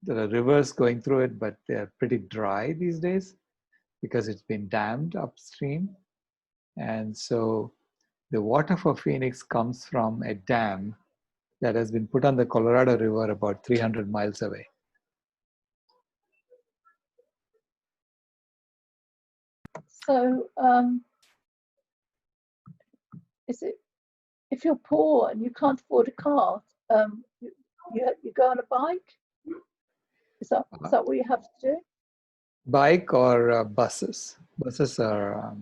rivers going through it, but they're pretty dry these days because it's been dammed upstream. And so the water for Phoenix comes from a dam that has been put on the Colorado River about 300 miles away. So if you're poor and you can't afford a car, you go on a bike? Is that what you have to do? Bike or buses. Buses are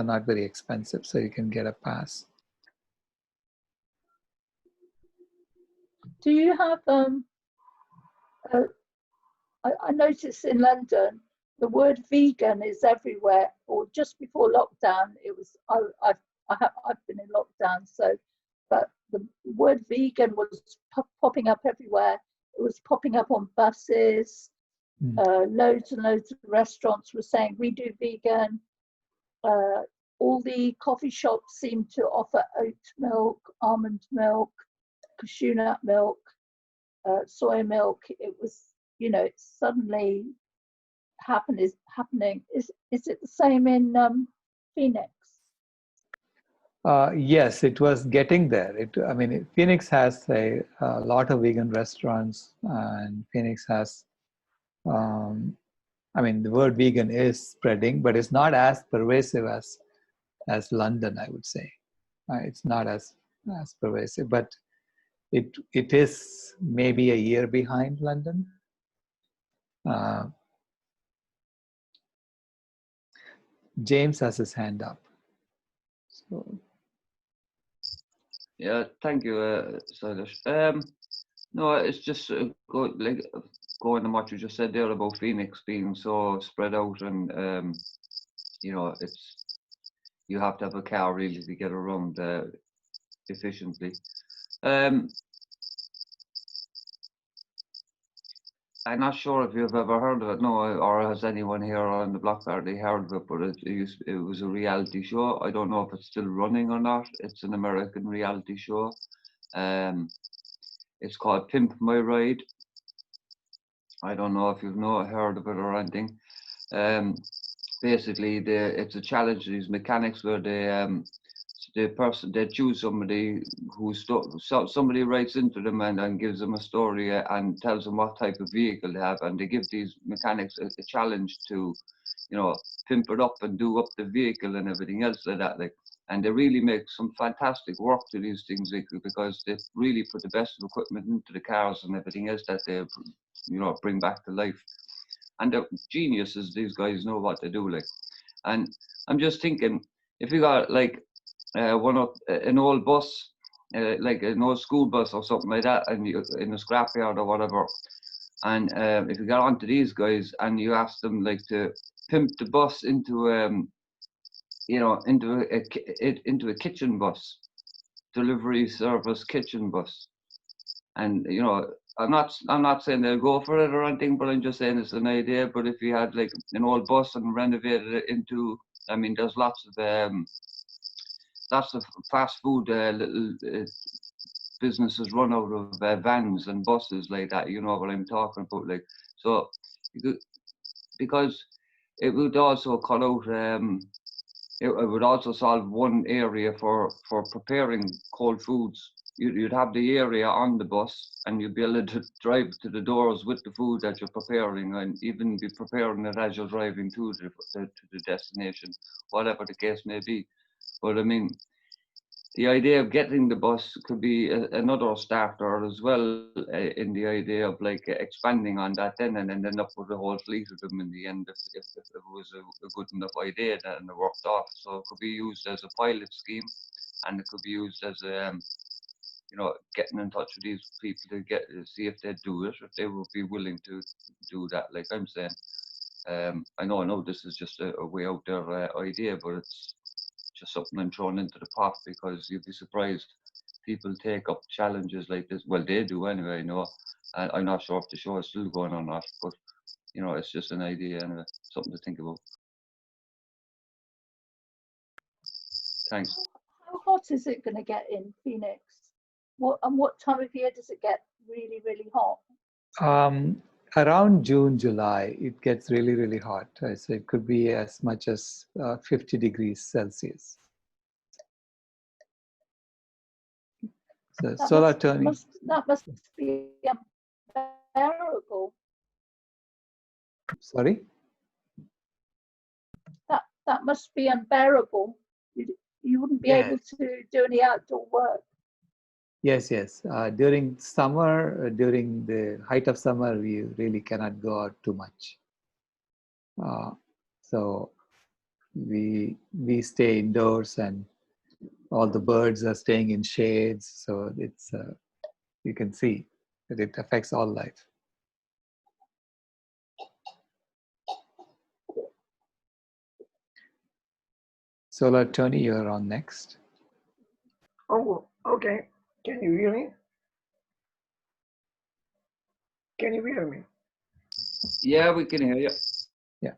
not very expensive, so you can get a pass. Do you have I noticed in London the word vegan is everywhere, or just before lockdown it was I've been in lockdown, so but the word vegan was popping up everywhere. It was popping up on buses, loads and loads of restaurants were saying we do vegan. All the coffee shops seem to offer oat milk, almond milk, cashew nut milk, soy milk. It was, you know, it's suddenly happening. Is it the same in Phoenix? Yes, it was getting there. I mean, Phoenix has a lot of vegan restaurants, and Phoenix has, I mean, the word vegan is spreading, but it's not as pervasive as London, I would say. It's not as pervasive, but it is maybe a year behind London. James has his hand up. So. Yeah, thank you, Sailesh. No, it's just going on what you just said there about Phoenix being so spread out, and you know, you have to have a car really to get around efficiently. I'm not sure if you've ever heard of it, no, or has anyone here on the block party heard of it, but it was a reality show. I don't know if it's still running or not. It's an American reality show. It's called Pimp My Ride. I don't know if you've heard of it or anything. Basically, it's a challenge. These mechanics where they choose somebody somebody writes into them and gives them a story and tells them what type of vehicle they have, and they give these mechanics a challenge to, you know, pimp it up and do up the vehicle and everything else like that. Like, and they really make some fantastic work to these things, like, because they really put the best of equipment into the cars and everything else that they, you know, bring back to life. And they're geniuses. These guys know what they do, like. And I'm just thinking, if you got like an old bus, like an old school bus or something like that, and you in a scrapyard or whatever, and if you got onto these guys and you ask them like to pimp the bus into you know, into a kitchen bus, delivery service kitchen bus, and you know, I'm not saying they'll go for it or anything, but I'm just saying it's an idea. But if you had like an old bus and renovated it into, I mean, there's lots of fast food little businesses run out of vans and buses like that. You know what I'm talking about, like. So because it would also cut out it would also solve one area for preparing cold foods. You'd have the area on the bus, and you'd be able to drive to the doors with the food that you're preparing, and even be preparing it as you're driving to the destination, whatever the case may be. But I mean, the idea of getting the bus could be another starter as well, in the idea of like expanding on that then, and then end up with a whole fleet of them in the end, if it was a good enough idea and it worked off. So it could be used as a pilot scheme, and it could be used as you know, getting in touch with these people to see if they'd do it, if they would be willing to do that. Like I'm saying, I know this is just a way out there idea, but it's just something I'm throwing into the pot, because you'd be surprised people take up challenges like this. Well, they do anyway, you know. And I'm not sure if the show is still going or not, but you know, it's just an idea anyway, something to think about. Thanks. How hot is it going to get in Phoenix? What time of year does it get really, really hot? Around June, July, it gets really, really hot. So it could be as much as 50 degrees Celsius. So solar turning. That must be unbearable. Sorry? That must be unbearable. You wouldn't be able to do any outdoor work. Yes. During summer, during the height of summer, we really cannot go out too much. So we stay indoors, and all the birds are staying in shades. So it's you can see that it affects all life. Solar Tony, you're on next. Oh, okay. Can you hear me? Can you hear me? Yeah, we can hear you. Yeah.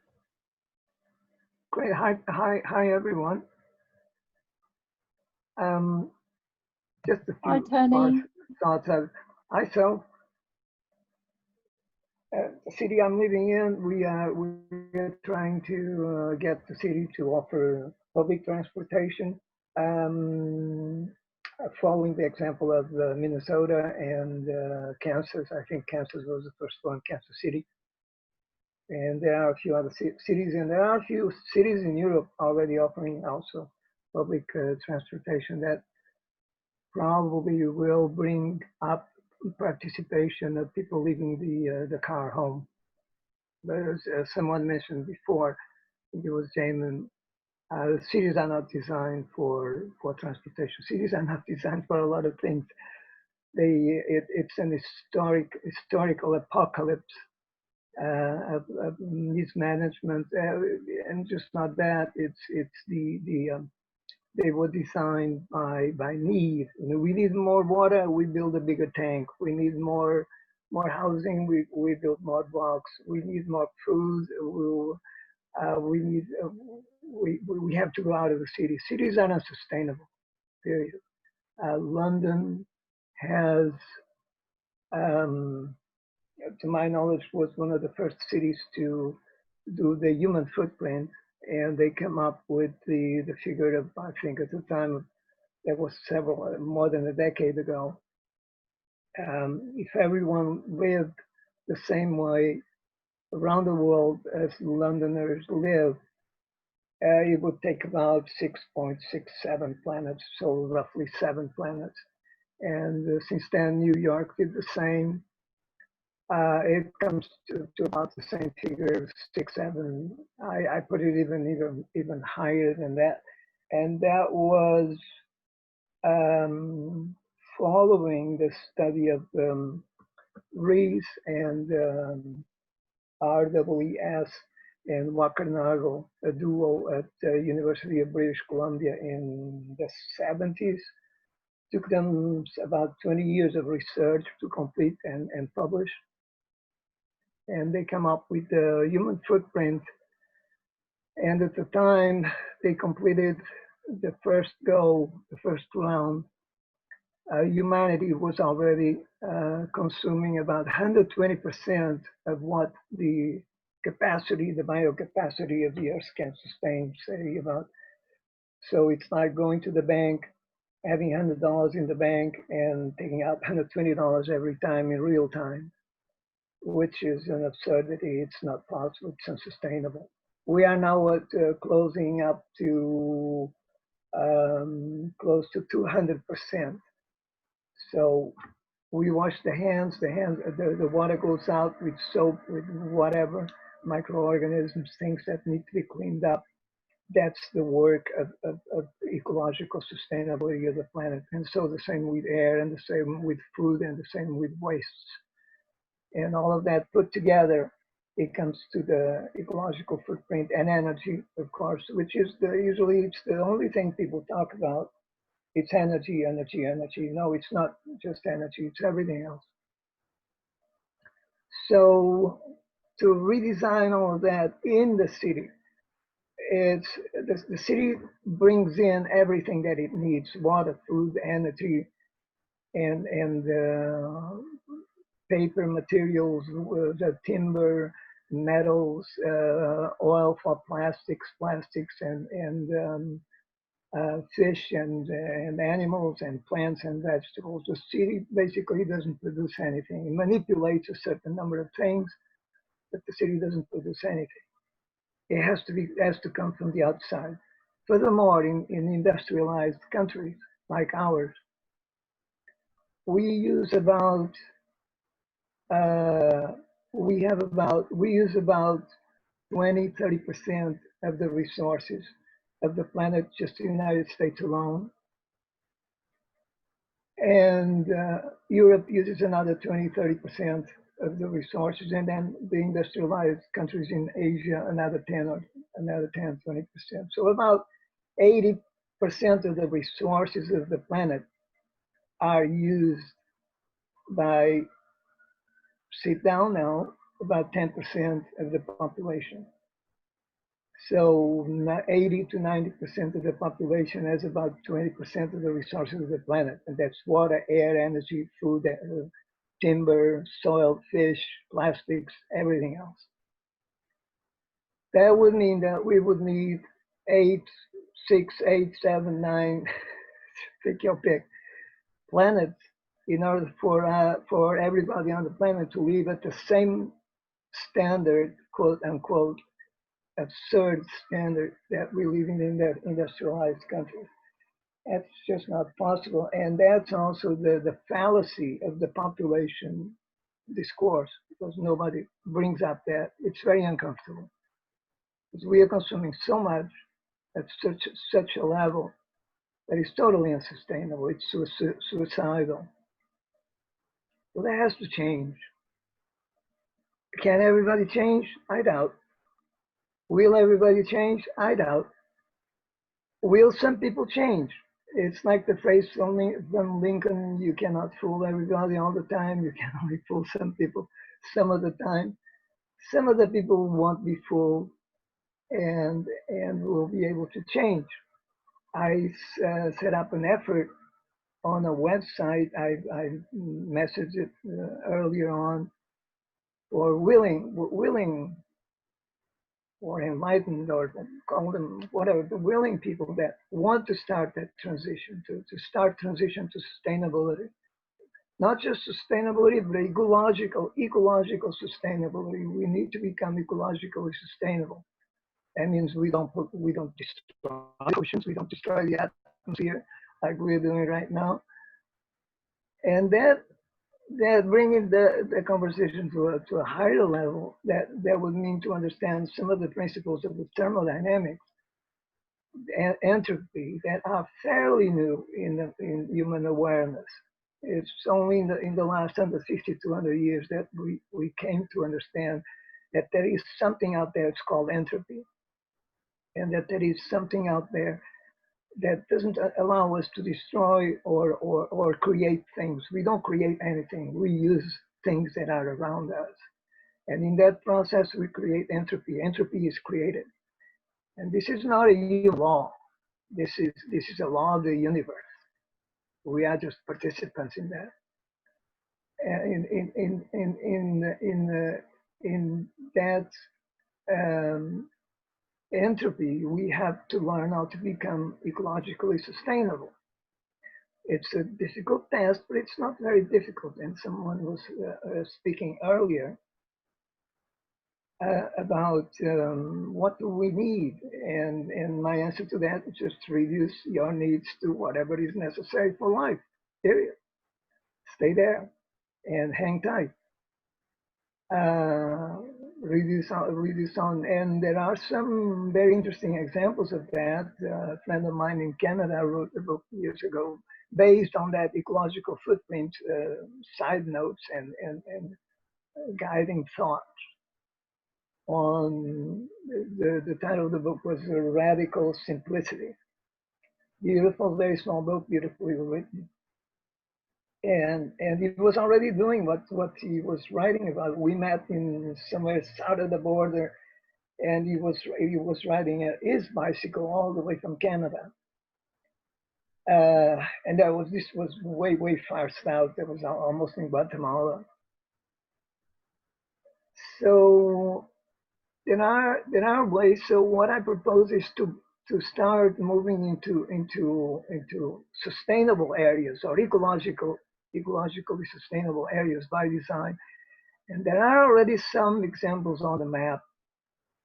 Great. Hi, everyone. Just a Hi, few Tony. thoughts. So, the city I'm living in, we are trying to get the city to offer public transportation. Following the example of Minnesota and Kansas, I think Kansas was the first one, Kansas City. And there are a few other cities, and there are a few cities in Europe already offering also public transportation that probably will bring up participation of people leaving the car home. But as someone mentioned before, I think it was Jamin, cities are not designed for transportation. Cities are not designed for a lot of things. It's an historical apocalypse of mismanagement, and just not that. It's they were designed by need. We need more water, we build a bigger tank. We need more housing, we build more blocks. We need more food, we have to go out of the city. Cities are not sustainable, period. London has, to my knowledge, was one of the first cities to do the human footprint, and they came up with the figure of, I think at the time, that was more than a decade ago. If everyone lived the same way around the world as Londoners live, it would take about 6.67 planets, so roughly 7 planets. And since then, New York did the same. It comes to about the same figure, 6, 7. I put it even higher than that, and that was following the study of Rees and RWS and Walker-Nagel, a duo at the University of British Columbia in the 70s. Took them about 20 years of research to complete and publish. And they come up with the human footprint. And at the time they completed the first round, humanity was already consuming about 120% of what the biocapacity of the earth can sustain, say about. So it's like going to the bank, having $100 in the bank and taking out $120 every time in real time, which is an absurdity. It's not possible, it's unsustainable. We are now at closing up to close to 200%. So we wash the water goes out with soap, with whatever, microorganisms, things that need to be cleaned up. That's the work of ecological sustainability of the planet. And so the same with air, and the same with food, and the same with wastes. And all of that put together, it comes to the ecological footprint and energy, of course, which is usually it's the only thing people talk about. It's energy, energy, energy. No, it's not just energy, it's everything else. So to redesign all of that in the city, the city brings in everything that it needs: water, food, energy, and paper materials, the timber, metals, oil for plastics, and fish and animals and plants and vegetables. The city basically doesn't produce anything. It manipulates a certain number of things, but the city doesn't produce anything. It has to come from the outside. Furthermore, in industrialized countries like ours, we use about we use about 20-30% of the resources of the planet, just the United States alone. And Europe uses another 20-30% of the resources, and then the industrialized countries in Asia another 10-20%. So about 80% of the resources of the planet are used by, sit down now, about 10% of the population. So 80 to 90% of the population has about 20% of the resources of the planet. And that's water, air, energy, food, timber, soil, fish, plastics, everything else. That would mean that we would need 8, 6, 8, 7, 9, pick your pick, planets in order for everybody on the planet to live at the same standard, quote unquote, absurd standard that we live in that industrialized country. That's just not possible. And that's also the fallacy of the population discourse, because nobody brings up that. It's very uncomfortable. Because we are consuming so much at such a level that is totally unsustainable. It's suicidal. Well, that has to change. Can everybody change? I doubt. Will everybody change? I doubt. Will some people change? It's like the phrase from Lincoln, you cannot fool everybody all the time. You can only fool some people some of the time. Some of the people won't be fooled and will be able to change. I set up an effort on a website. I messaged it earlier on for willing or enlightened, or call them whatever, the willing people that want to start that transition, to start transition to sustainability. Not just sustainability, but ecological sustainability. We need to become ecologically sustainable. That means we don't destroy the oceans, we don't destroy the atmosphere like we're doing right now. And that bringing the conversation to a higher level, that would mean to understand some of the principles of the thermodynamics and entropy that are fairly new in human awareness. It's only in the last 150 to 200 years that we came to understand that there is something out there, it's called entropy, and that there is something out there that doesn't allow us to destroy or create things. We don't create anything. We use things that are around us. And in that process, we create entropy. Entropy is created. And this is not a human law. This is a law of the universe. We are just participants in that. And in that entropy, we have to learn how to become ecologically sustainable. It's a difficult task, but it's not very difficult. And someone was speaking earlier about what do we need, and my answer to that is just reduce your needs to whatever is necessary for life. Period. Stay there and hang tight. Reduce on, and there are some very interesting examples of that. A friend of mine in Canada wrote a book years ago based on that ecological footprint, side notes and guiding thoughts. On the title of the book was Radical Simplicity. Beautiful, very small book, beautifully written. And he was already doing what he was writing about. We met in somewhere south of the border, and he was riding his bicycle all the way from Canada. And this was way far south. That was almost in Guatemala. So there are ways. So what I propose is to start moving into sustainable areas, or ecologically sustainable areas by design. And there are already some examples on the map.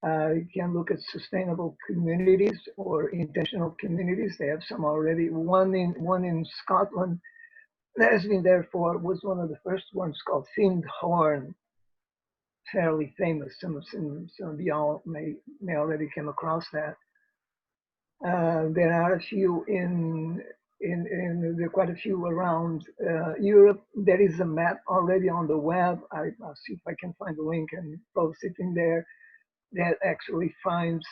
You can look at sustainable communities or intentional communities. They have some already. One in Scotland that has been there was one of the first ones, called Findhorn. Fairly famous. Some of y'all may already come across that. There are a few there are quite a few around Europe. There is a map already on the web. I'll see if I can find the link and post it in there, that actually finds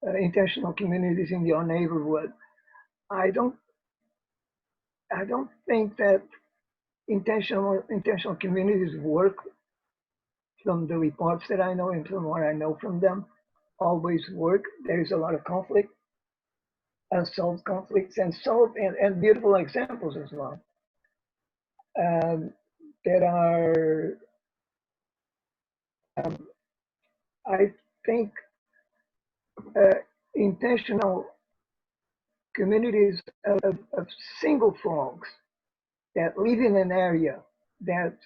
intentional communities in your neighborhood. I don't think that intentional communities work, from the reports that I know and from what I know from them, always work. There is a lot of conflict, unsolved conflicts, and beautiful examples as well. Um, that are, um, I think, intentional communities of single folks that live in an area that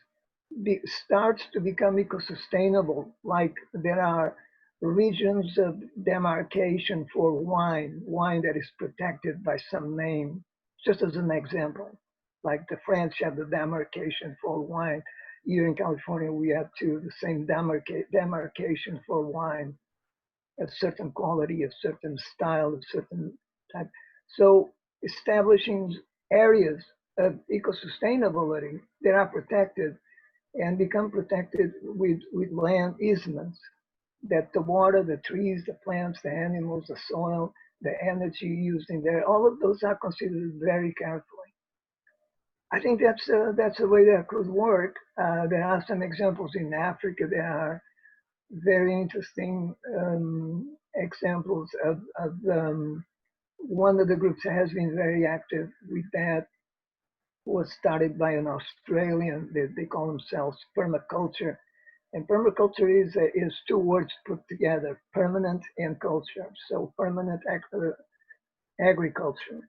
starts to become eco-sustainable, like there are regions of demarcation for wine that is protected by some name, just as an example. Like the French have the demarcation for wine. Here in California, we have too the same demarcation for wine, a certain quality, a certain style, a certain type. So establishing areas of eco-sustainability that are protected and become protected with land easements, that the water, the trees, the plants, the animals, the soil, the energy used in there, all of those are considered very carefully. I think that's a way that could work. There are some examples in Africa that are very interesting examples of one of the groups that has been very active with that was started by an Australian. They call themselves permaculture, and permaculture is two words put together: permanent and culture. So permanent agriculture,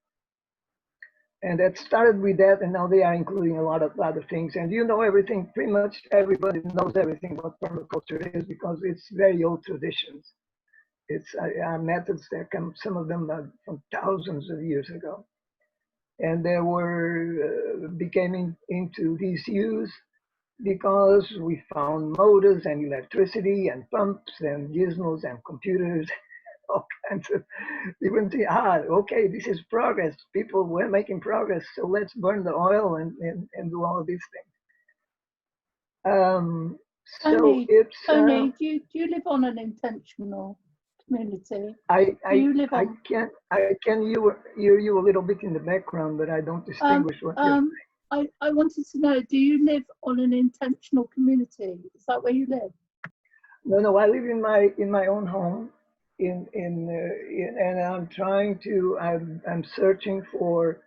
and that started with that, and now they are including a lot of other things. And you know everything. Pretty much everybody knows everything what permaculture is because it's very old traditions. It's methods that come, some of them from thousands of years ago. And they were becoming into disuse because we found motors and electricity and pumps and gizmos and computers, all kinds of different things. Okay, this is progress. People were making progress, so let's burn the oil and do all of these things. So Tony, it's Tony, do you live on an intentional community? I Do you live on? I can hear you a little bit in the background, but I don't distinguish what you're saying. I wanted to know, do you live on an intentional community? Is that where you live? No, I live in my own home, and I'm trying to. I'm searching for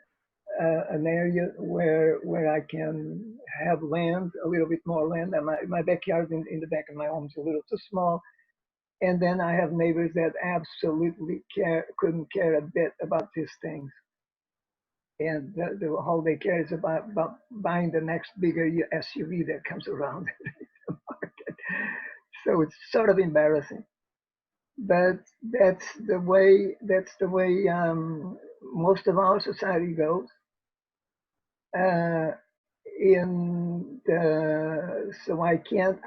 an area where I can have land, a little bit more land. And my backyard in the back of my home is a little too small. And then I have neighbors that absolutely couldn't care a bit about these things. And all they care is about buying the next bigger SUV that comes around the market. So it's sort of embarrassing. But that's the way most of our society goes. So I can't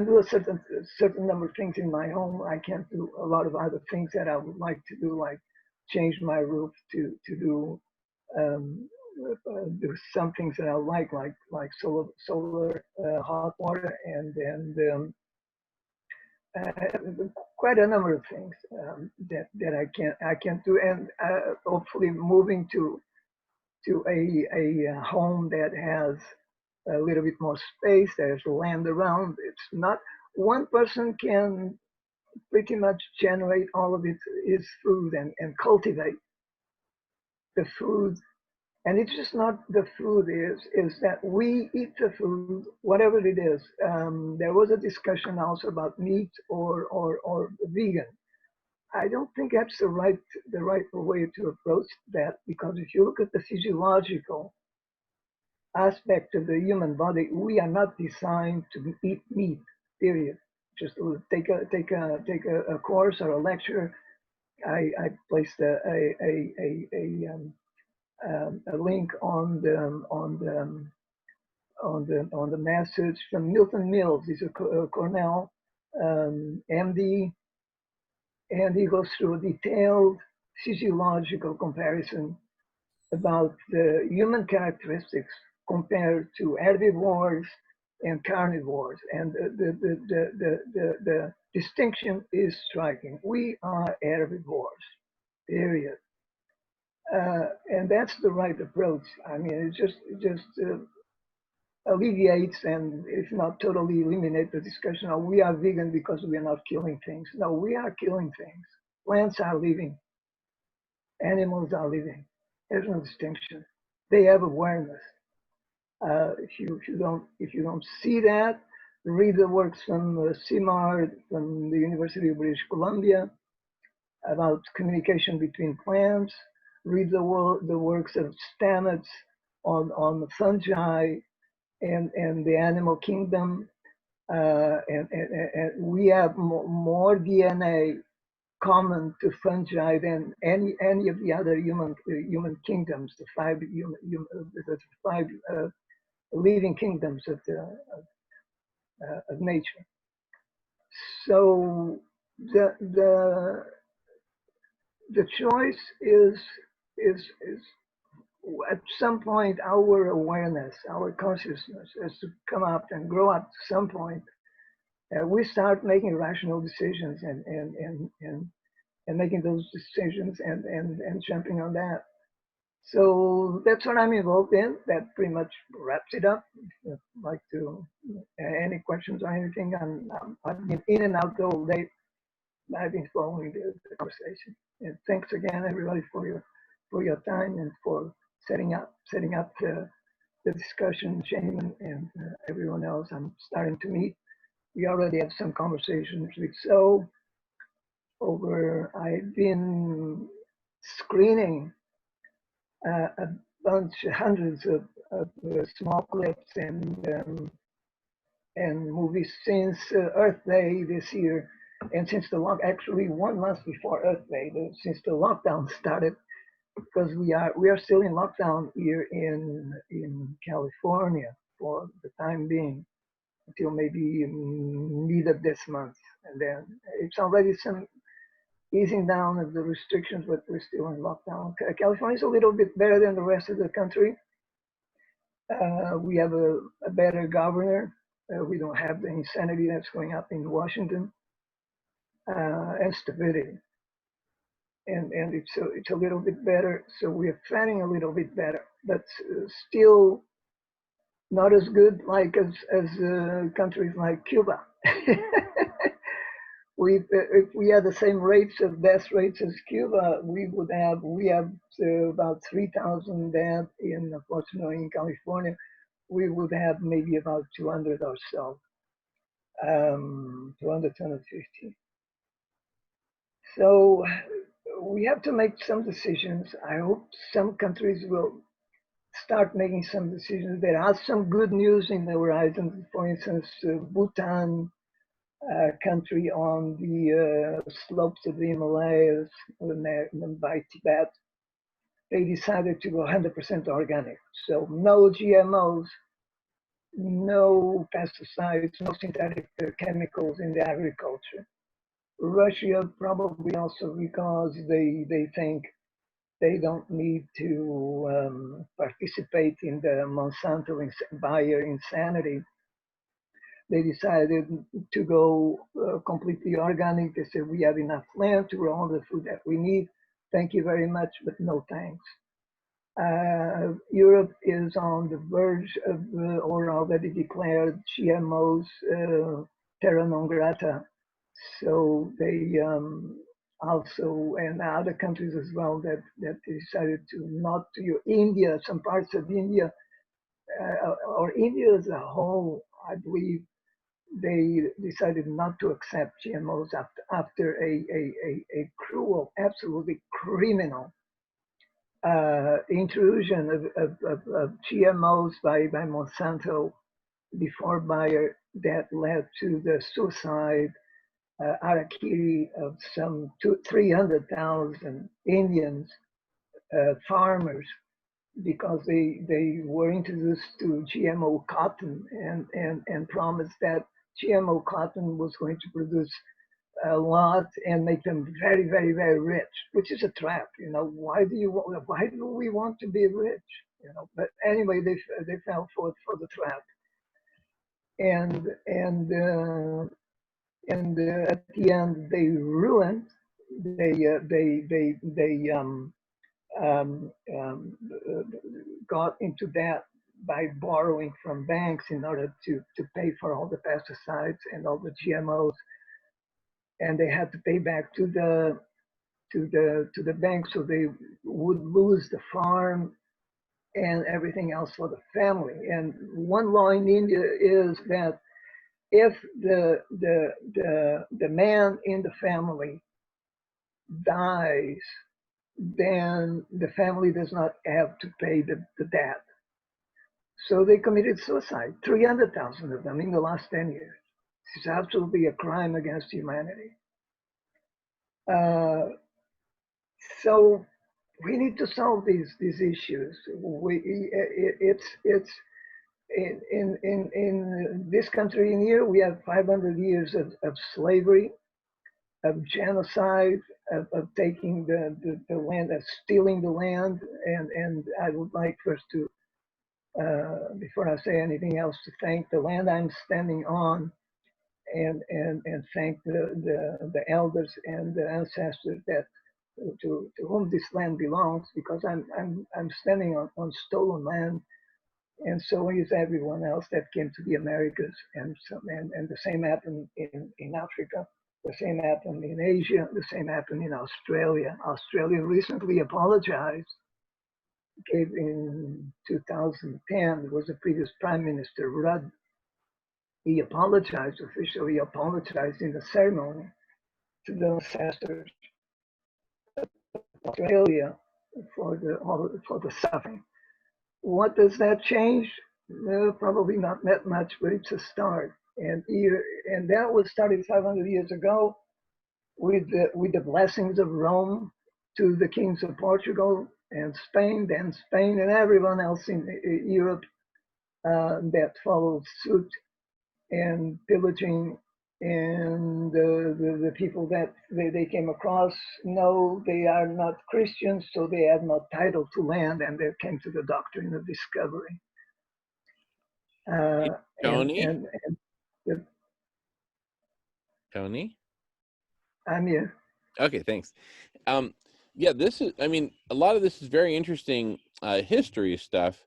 do a certain number of things in my home. I can't do a lot of other things that I would like to do, like change my roof to um, do some things that I like solar hot water and quite a number of things that I can't do, and hopefully moving to a home that has a little bit more space, there's land around. It's not one person can pretty much generate all of his food and cultivate the food. And it's just not the food is that we eat the food, whatever it is. There was a discussion also about meat or vegan. I don't think that's the right way to approach that, because if you look at the physiological aspect of the human body, we are not designed to eat meat. Period. Just take a course or a lecture. I placed a link on the message from Milton Mills. He's a Cornell MD, and he goes through a detailed physiological comparison about the human characteristics compared to herbivores and carnivores, and the distinction is striking. We are herbivores, period, and that's the right approach. I mean, it's just alleviates and if not totally eliminate the discussion of we are vegan because we are not killing things. No, we are killing things. Plants are living, animals are living. There's no distinction. They have awareness. If you don't see that, read the works from Simard from the University of British Columbia about communication between plants. Read the works of Stamets on the fungi and the animal kingdom. And we have more DNA common to fungi than any of the other human kingdoms, the five living kingdoms of nature. So the choice is at some point our awareness, our consciousness has to come up and grow up to some point. We start making rational decisions and making those decisions and jumping on that. So that's what I'm involved in. That pretty much wraps it up. If you'd like to, any questions or anything, I've been in and out all day. I've been following the conversation. And thanks again, everybody, for your time and for setting up the discussion, Shane and everyone else I'm starting to meet. We already have some conversations with I've been screening a bunch, hundreds of small clips and movies since Earth Day this year, and since actually 1 month before Earth Day, since the lockdown started, because we are still in lockdown here in California for the time being until maybe mid of this month, and then it's already some easing down of the restrictions, but we're still in lockdown. California is a little bit better than the rest of the country. We have a better governor. We don't have the insanity that's going up in Washington, and stability. And it's a little bit better. So we're faring a little bit better, but still not as good like as countries like Cuba. If we had the same rates of death rates as Cuba, we have about 3,000 dead unfortunately in California. We would have maybe about 200 or so, 200, 250. So we have to make some decisions. I hope some countries will start making some decisions. There are some good news in the horizon. For instance, Bhutan, country on the slopes of the Himalayas by Tibet, they decided to go 100% organic. So no GMOs, no pesticides, no synthetic chemicals in the agriculture. Russia probably also because they think they don't need to participate in the Monsanto buyer insanity. They decided to go completely organic. They said, we have enough land to grow all the food that we need. Thank you very much, but no thanks. Europe is on the verge of, or already declared GMOs terra non grata. So they also, and other countries as well that decided to not to, India, some parts of India, or India as a whole, I believe, they decided not to accept GMOs after a cruel, absolutely criminal intrusion of GMOs by Monsanto before Bayer that led to the suicide, harakiri of some 300,000 Indians, farmers, because they were introduced to GMO cotton and promised that GMO cotton was going to produce a lot and make them very, very, very rich, which is a trap. You know, why do we want to be rich? You know, but anyway, they fell for the trap, and at the end they ruined. They got into that by borrowing from banks in order to pay for all the pesticides and all the GMOs, and they had to pay back to the bank, so they would lose the farm and everything else for the family. And one law in India is that if the man in the family dies, then the family does not have to pay the debt. So they committed suicide, 300,000 of them in the last 10 years. It's absolutely a crime against humanity. Uh, so we need to solve these issues. It's in this country in here, we have 500 years of slavery, of genocide, of taking the land, of stealing the land. And I would like first to, before I say anything else, to thank the land I'm standing on, and thank the elders and the ancestors that to whom this land belongs, because I'm standing on stolen land, and so is everyone else that came to the Americas, and the same happened in Africa, the same happened in Asia, the same happened in Australia. Australia recently apologized, gave in 2010, it was the previous Prime Minister Rudd. He apologized, officially apologized in the ceremony to the ancestors of Australia for the suffering. What does that change? Probably not that much, but it's a start. And that was started 500 years ago with the blessings of Rome to the kings of Portugal and Spain, then Spain and everyone else in Europe that followed suit, and pillaging. And the people that they came across, no, they are not Christians, so they have no title to land, and they came to the doctrine of discovery. Tony? And Tony? I'm here. Okay, thanks. Yeah, this is, I mean, a lot of this is very interesting history stuff,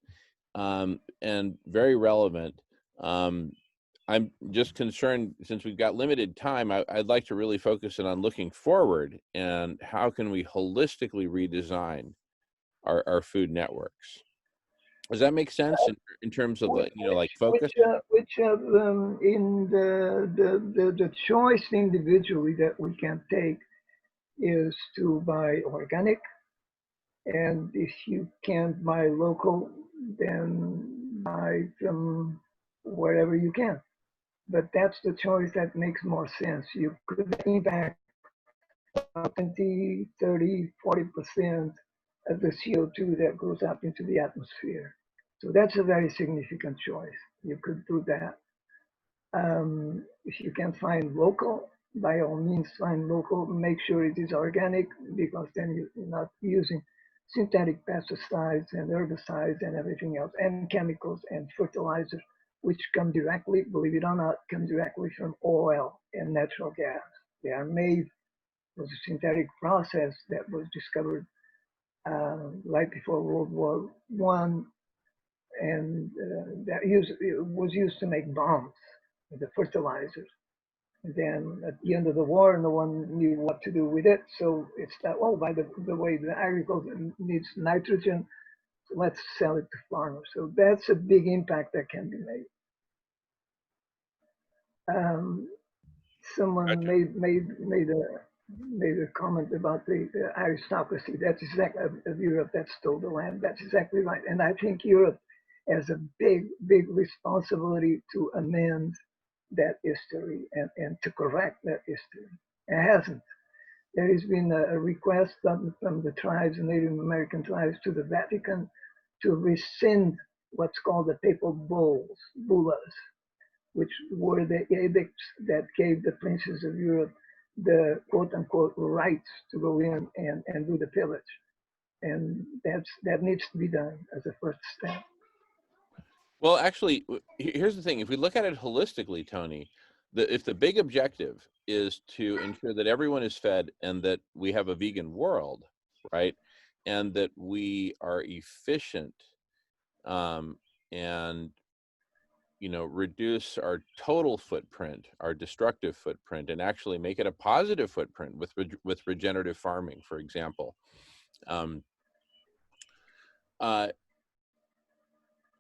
and very relevant. I'm just concerned, since we've got limited time, I'd like to really focus in on looking forward and how can we holistically redesign our food networks. Does that make sense in terms of the, like focus? Which in the choice individually that we can take is to buy organic, and if you can't buy local, then buy from wherever you can. But that's the choice that makes more sense. You could impact 20, 30, 40% of the CO2 that goes up into the atmosphere. So that's a very significant choice. You could do that. If you can find local, by all means find local, make sure it is organic, because then you're not using synthetic pesticides and herbicides and everything else, and chemicals and fertilizers, which come directly, believe it or not, come directly from oil and natural gas. They are made with a synthetic process that was discovered right before World War I, and that was used to make bombs, the fertilizers. And then at the end of the war, no one knew what to do with it. So it's that, oh, by the way, the agriculture needs nitrogen, so let's sell it to farmers. So that's a big impact that can be made. Someone made a comment about the aristocracy. That's exactly of Europe that stole the land. That's exactly right. And I think Europe has a big responsibility to amend that history and to correct that history. It hasn't. There has been a request from the tribes, Native American tribes, to the Vatican to rescind what's called the papal bullas, which were the edicts that gave the princes of Europe the quote unquote rights to go in and do the pillage. And that needs to be done as a first step. Well, actually, here's the thing. If we look at it holistically, Tony, if the big objective is to ensure that everyone is fed and that we have a vegan world, right, and that we are efficient and reduce our total footprint, our destructive footprint, and actually make it a positive footprint with regenerative farming, for example.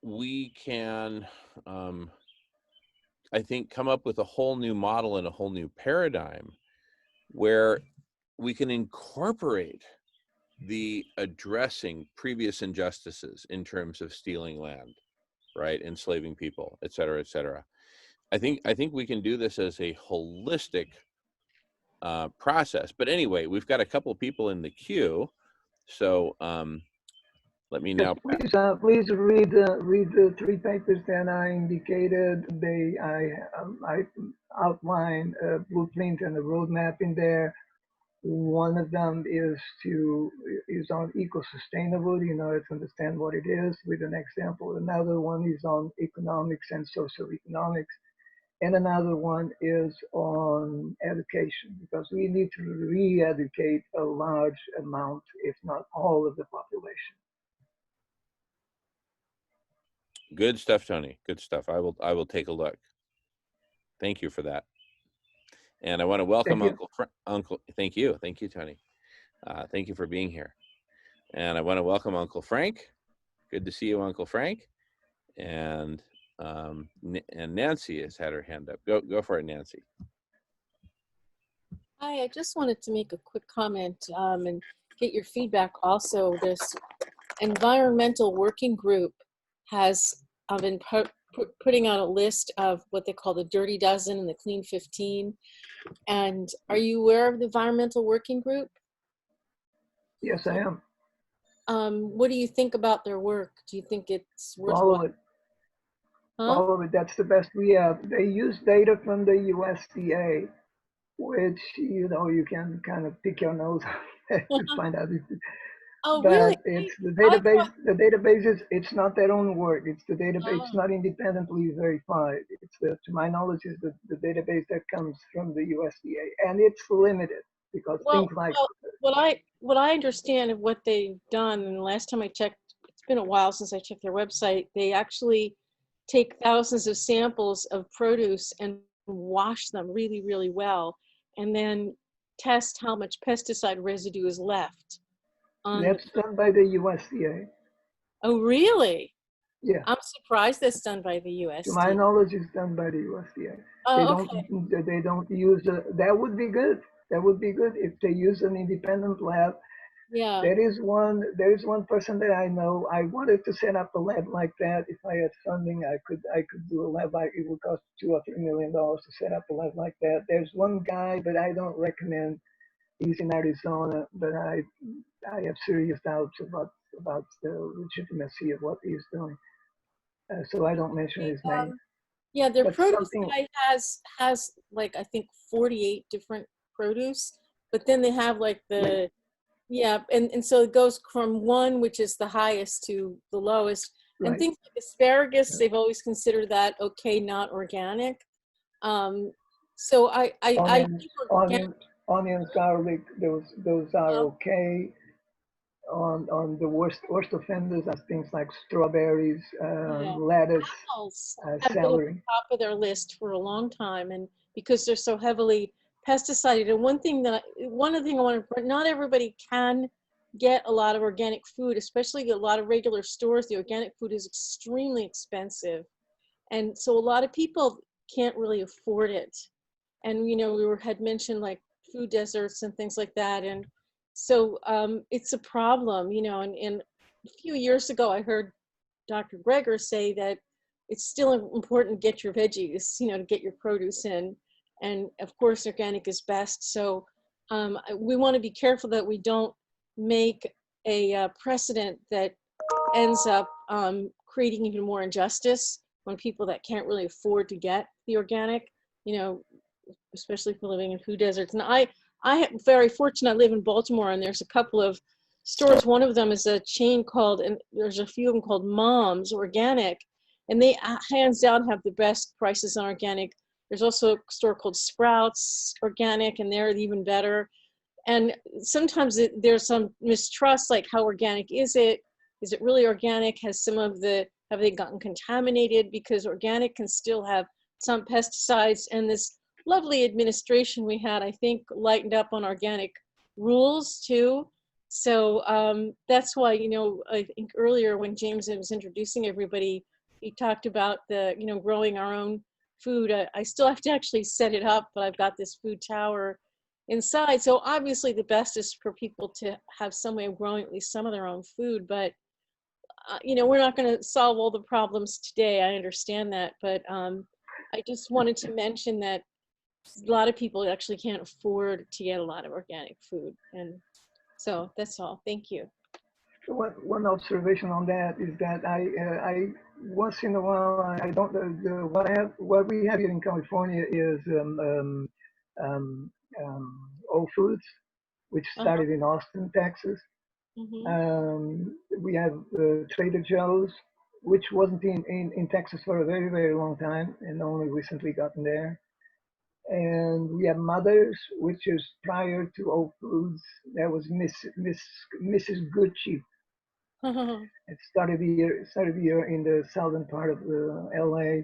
We can, I think, come up with a whole new model and a whole new paradigm where we can incorporate the addressing previous injustices in terms of stealing land, right, enslaving people, et cetera, et cetera. I think we can do this as a holistic process. But anyway, we've got a couple of people in the queue, so let me now. Please read the 3 papers that I indicated. I outline a blueprint and a roadmap in there. One of them is on eco-sustainability in order to understand what it is with an example. Another one is on economics and socioeconomics. And another one is on education, because we need to re-educate a large amount, if not all, of the population. Good stuff, Tony. Good stuff. I will take a look. Thank you for that. And I want to welcome Uncle. Thank you, Tony. Thank you for being here. And I want to welcome Uncle Frank. Good to see you, Uncle Frank. And Nancy has had her hand up. Go for it, Nancy. Hi, I just wanted to make a quick comment and get your feedback. Also, this environmental working group has been putting out a list of what they call the Dirty Dozen and the Clean 15. And are you aware of the environmental working group? Yes, I am. What do you think about their work? Do you think it's worthwhile? Follow it. Huh? Follow it. That's the best we have. They use data from the USDA, which, you can kind of pick your nose to find out. Oh, but really? It's the database. The database it's not their own work. It's the database. It's not independently verified. To my knowledge, is the database that comes from the USDA, and it's limited because things like what I understand of what they've done, and the last time I checked, it's been a while since I checked their website. They actually take thousands of samples of produce and wash them really, really well, and then test how much pesticide residue is left. That's done by the USDA. Oh, really? Yeah. I'm surprised that's done by the USDA. To my knowledge, it's done by the USDA. Oh, They don't use that would be good. That would be good if they use an independent lab. Yeah. There is one person that I know. I wanted to set up a lab like that. If I had funding, I could do a lab like it would cost $2 or $3 million to set up a lab like that. There's one guy, but I don't recommend. He's in Arizona, but I have serious doubts about the legitimacy of what he's doing. So I don't mention his name. Yeah, their produce guide has like, I think 48 different produce, but then they have like the, and so it goes from 1, which is the highest, to the lowest. Right. And things like asparagus, they've always considered that okay, not organic. So I think onions, garlic, those are okay. On the worst offenders are things like strawberries, lettuce, have celery. been at the top of their list for a long time, and because they're so heavily pesticided. And one thing I want to, not everybody can get a lot of organic food, especially a lot of regular stores. The organic food is extremely expensive, and so a lot of people can't really afford it. And we had mentioned like food deserts and things like that, and so it's a problem, and a few years ago I heard Dr. Greger say that it's still important to get your veggies, to get your produce in, and of course organic is best. So we want to be careful that we don't make a precedent that ends up creating even more injustice on people that can't really afford to get the organic, especially for living in food deserts. And I'm very fortunate. I live in Baltimore, and there's a couple of stores. One of them is a chain called, and there's a few of them called Mom's Organic, and they hands down have the best prices on organic. There's also a store called Sprouts Organic, and they're even better. And sometimes there's some mistrust, like how organic is it? Is it really organic? Has some of the Have they gotten contaminated? Because organic can still have some pesticides, and this lovely administration we had, I think, lightened up on organic rules too. So that's why, you know, I think earlier when James was introducing everybody, he talked about the, you know, growing our own food. I still have to actually set it up, but I've got this food tower inside. So obviously the best is for people to have some way of growing at least some of their own food, but you know, we're not going to solve all the problems today. I understand that, but I just wanted to mention that a lot of people actually can't afford to get a lot of organic food. And so that's all. Thank you. So one observation on that is that I once in a while I don't what we have here in California is Whole Foods, which started in Austin, Texas. We have Trader Joe's, which wasn't in Texas for a very, very long time and only recently gotten there. And we have Mother's, which is prior to Whole Foods. That was Mrs. Gucci. It started here in the southern part of LA.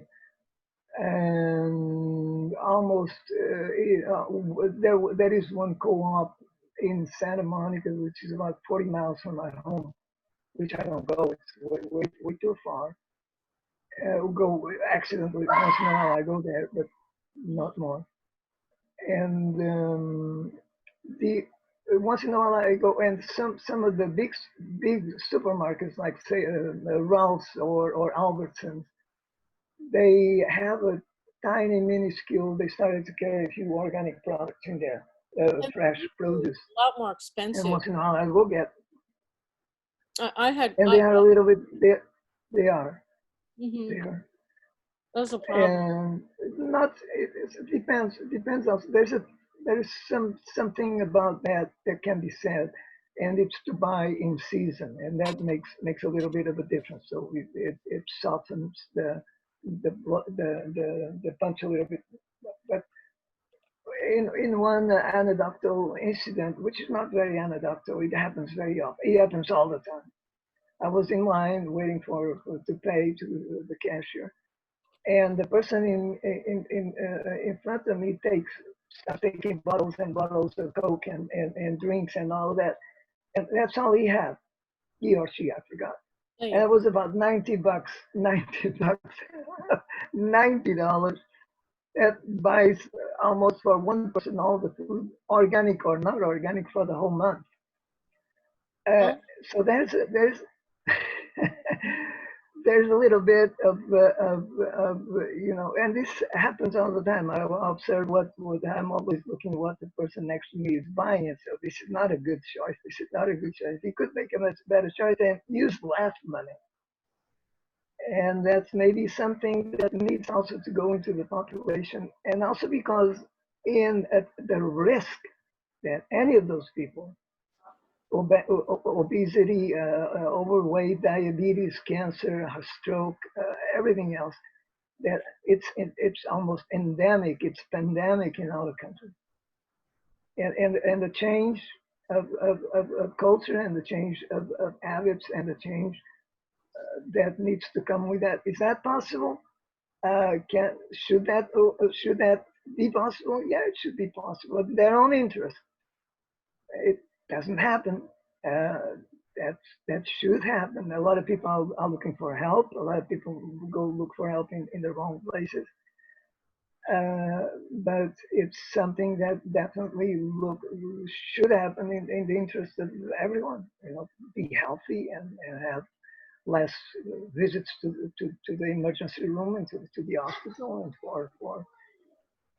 And almost there is one co-op in Santa Monica, which is about 40 miles from my home, which I don't go. It's way too far. We'll go accidentally once in a while. I go there, but not more. And the once in a while I go, and some of the big supermarkets like say Ralph's or Albertsons, they have a tiny minuscule. They started to carry a few organic products in there, fresh produce. A lot more expensive. And once in a while I go get. I had. And they are a little bit. They are. Mm-hmm. They are. That's a problem. And not. It depends. It depends on. There is something about that can be said, and it's to buy in season, and that makes a little bit of a difference. So it softens the punch a little bit. But in one anecdotal incident, which is not very anecdotal, it happens very often. It happens all the time. I was in line waiting to pay to the cashier, and the person in front of me starts taking bottles and bottles of Coke and drinks and all of that, and that's all he had. He or she, I forgot. And it was about $90. $90. That buys almost for one person all the food, organic or not organic, for the whole month. So there's there's a little bit of you know, and this happens all the time. I observe what I'm always looking at what the person next to me is buying, and so this is not a good choice. This is not a good choice. He could make a much better choice and use less money. And that's maybe something that needs also to go into the population, and also because in the risk that any of those people, obesity, overweight, diabetes, cancer, stroke, everything else, that it's almost endemic, it's pandemic in our country. And the change of culture and the change of habits and the change that needs to come with that. Is that possible? Should that be possible? Yeah, it should be possible. Their own interest. It doesn't happen. That should happen. A lot of people are looking for help. A lot of people go look for help in the wrong places. But it's something that definitely should happen in the interest of everyone. You know, be healthy and have less visits to the emergency room and to the hospital, and for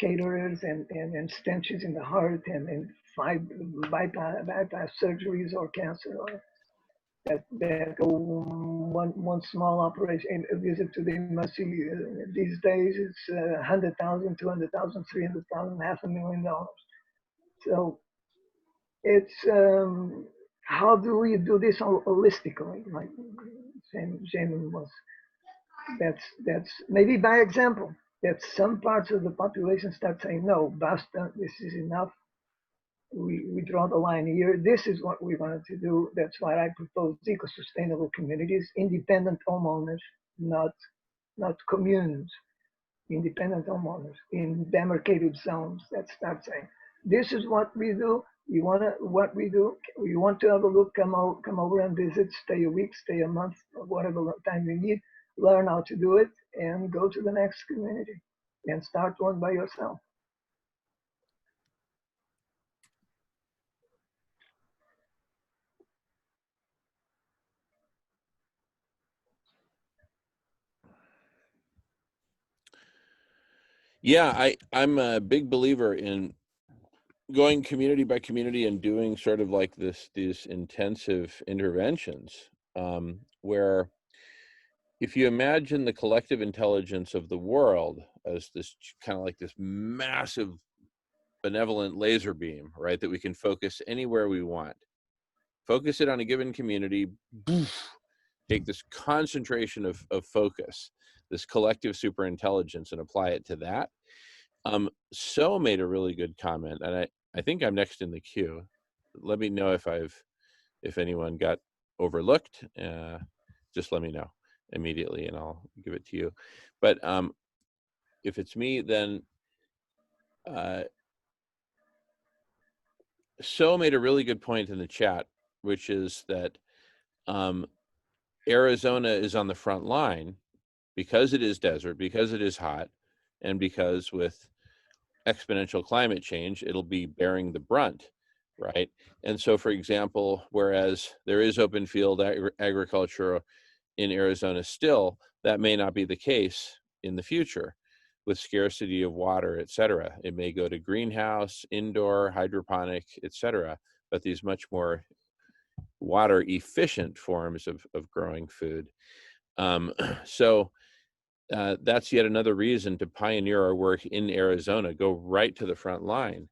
caterers and stenches in the heart and bypass surgeries or cancer, or that go one small operation, a visit to the emergency these days it's $100,000, $200,000, $300,000, $500,000. So it's how do we do this holistically, like Jamin was. That's maybe by example, that some parts of the population start saying, no, basta, this is enough. We draw the line here. This is what we wanted to do. That's why I propose eco-sustainable communities, independent homeowners, not communes, independent homeowners in demarcated zones that start saying, this is what we do. You want to what we do. You want to have a look? Come over and visit. Stay a week, stay a month, or whatever time you need. Learn how to do it, and go to the next community, and start one by yourself. Yeah, I'm a big believer in going community by community and doing sort of like these intensive interventions, where if you imagine the collective intelligence of the world as this kind of like this massive benevolent laser beam, right, that we can focus anywhere we want, focus it on a given community, take this concentration of focus, this collective superintelligence, and apply it to that. So made a really good comment, and I think I'm next in the queue. Let me know if anyone got overlooked. Just let me know immediately, and I'll give it to you. But if it's me, then So made a really good point in the chat, which is that Arizona is on the front line because it is desert, because it is hot, and because with exponential climate change, it'll be bearing the brunt, right? And so, for example, whereas there is open field agriculture in Arizona still, that may not be the case in the future with scarcity of water, et cetera. It may go to greenhouse, indoor, hydroponic, et cetera, but these much more water efficient forms of growing food. So that's yet another reason to pioneer our work in Arizona, go right to the front line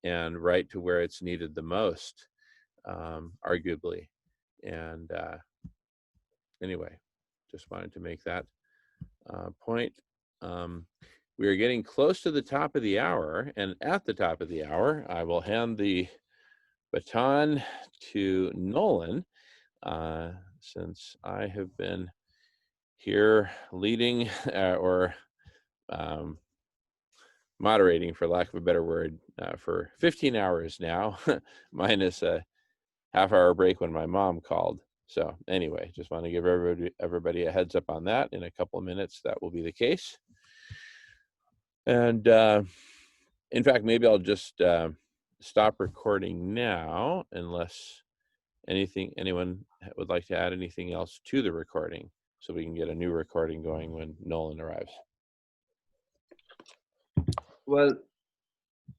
and right to where it's needed the most, arguably. And anyway, just wanted to make that point. We are getting close to the top of the hour, and at the top of the hour, I will hand the baton to Nolan, since I have been here leading or moderating, for lack of a better word, for 15 hours now, minus a half-hour break when my mom called. So anyway, just want to give everybody a heads up on that. In a couple of minutes, that will be the case. And in fact, maybe I'll just stop recording now, unless anyone would like to add anything else to the recording, so we can get a new recording going when Nolan arrives. Well,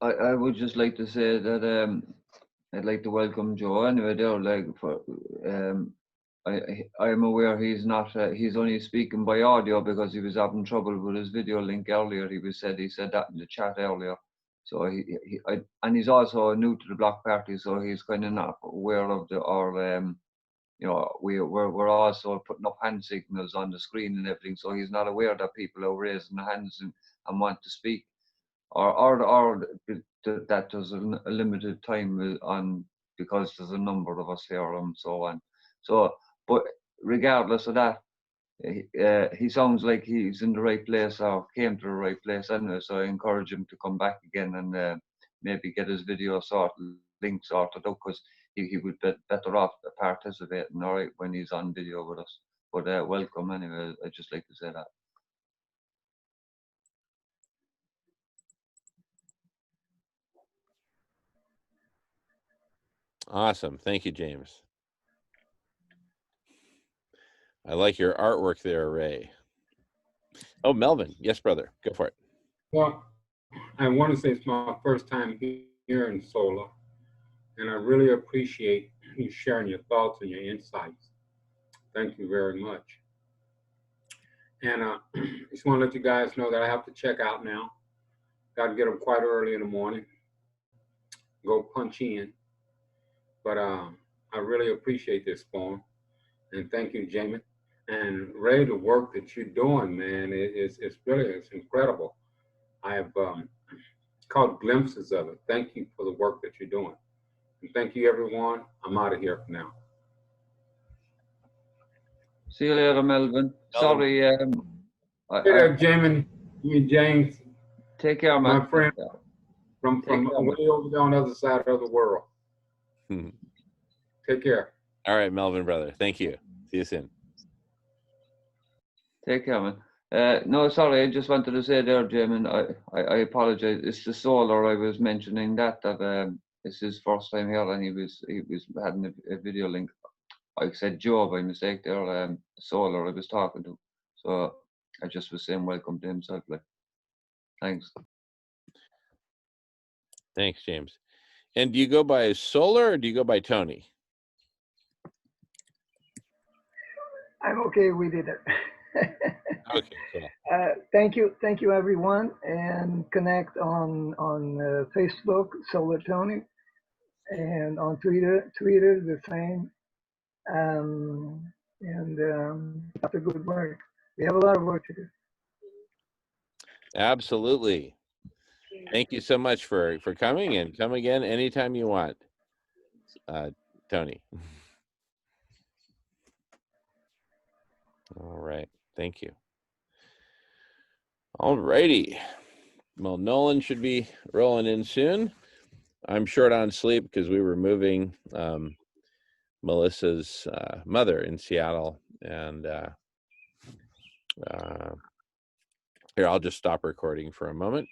I would just like to say that I'd like to welcome Joe anyway there, like for I am aware he's not he's only speaking by audio because he was having trouble with his video link earlier. He said that in the chat earlier. So and he's also new to the Bloc Party, so he's kind of not aware of you know, we're also putting up hand signals on the screen and everything, so he's not aware that people are raising their hands and want to speak, or that there's a limited time on because there's a number of us here and so on. So, but regardless of that, he sounds like he's in the right place or came to the right place anyway. So I encourage him to come back again and maybe get his video link sorted out, because he would be better off participating, all right, when he's on video with us. But welcome anyway. I'd just like to say that. Awesome. Thank you, James. I like your artwork there, Ray. Oh, Melvin. Yes, brother. Go for it. Well, I want to say it's my first time here in Solar, and I really appreciate you sharing your thoughts and your insights. Thank you very much. And I just want to let you guys know that I have to check out now. Got to get up quite early in the morning, go punch in. But I really appreciate this forum, and thank you, Jamie. And Ray, the work that you're doing, man, it's incredible. I have caught glimpses of it. Thank you for the work that you're doing. And thank you, everyone. I'm out of here for now. See you later, Melvin. Sorry, Hey there, James, take care, man. my friend from Take care, man. way over there on the other side of the world. Take care. All right, Melvin, brother. Thank you. See you soon. Take care, man. No, sorry, I just wanted to say there, Jamin, I apologize. It's the solar I was mentioning that it's his first time here, and he was having a video link. I said Joe by mistake there, solar I was talking to. So I just was saying welcome to himself. Like, thanks. Thanks, James. And do you go by Solar or do you go by Tony? I'm okay with it. Okay, cool. Thank you everyone, and connect on Facebook, Solar Tony, and on Twitter the same. That's a good work. We have a lot of work to do. Absolutely. Thank you so much for coming, and come again anytime you want, Tony. All right. Thank you. All righty. Well, Nolan should be rolling in soon. I'm short on sleep because we were moving Melissa's mother in Seattle. And here, I'll just stop recording for a moment.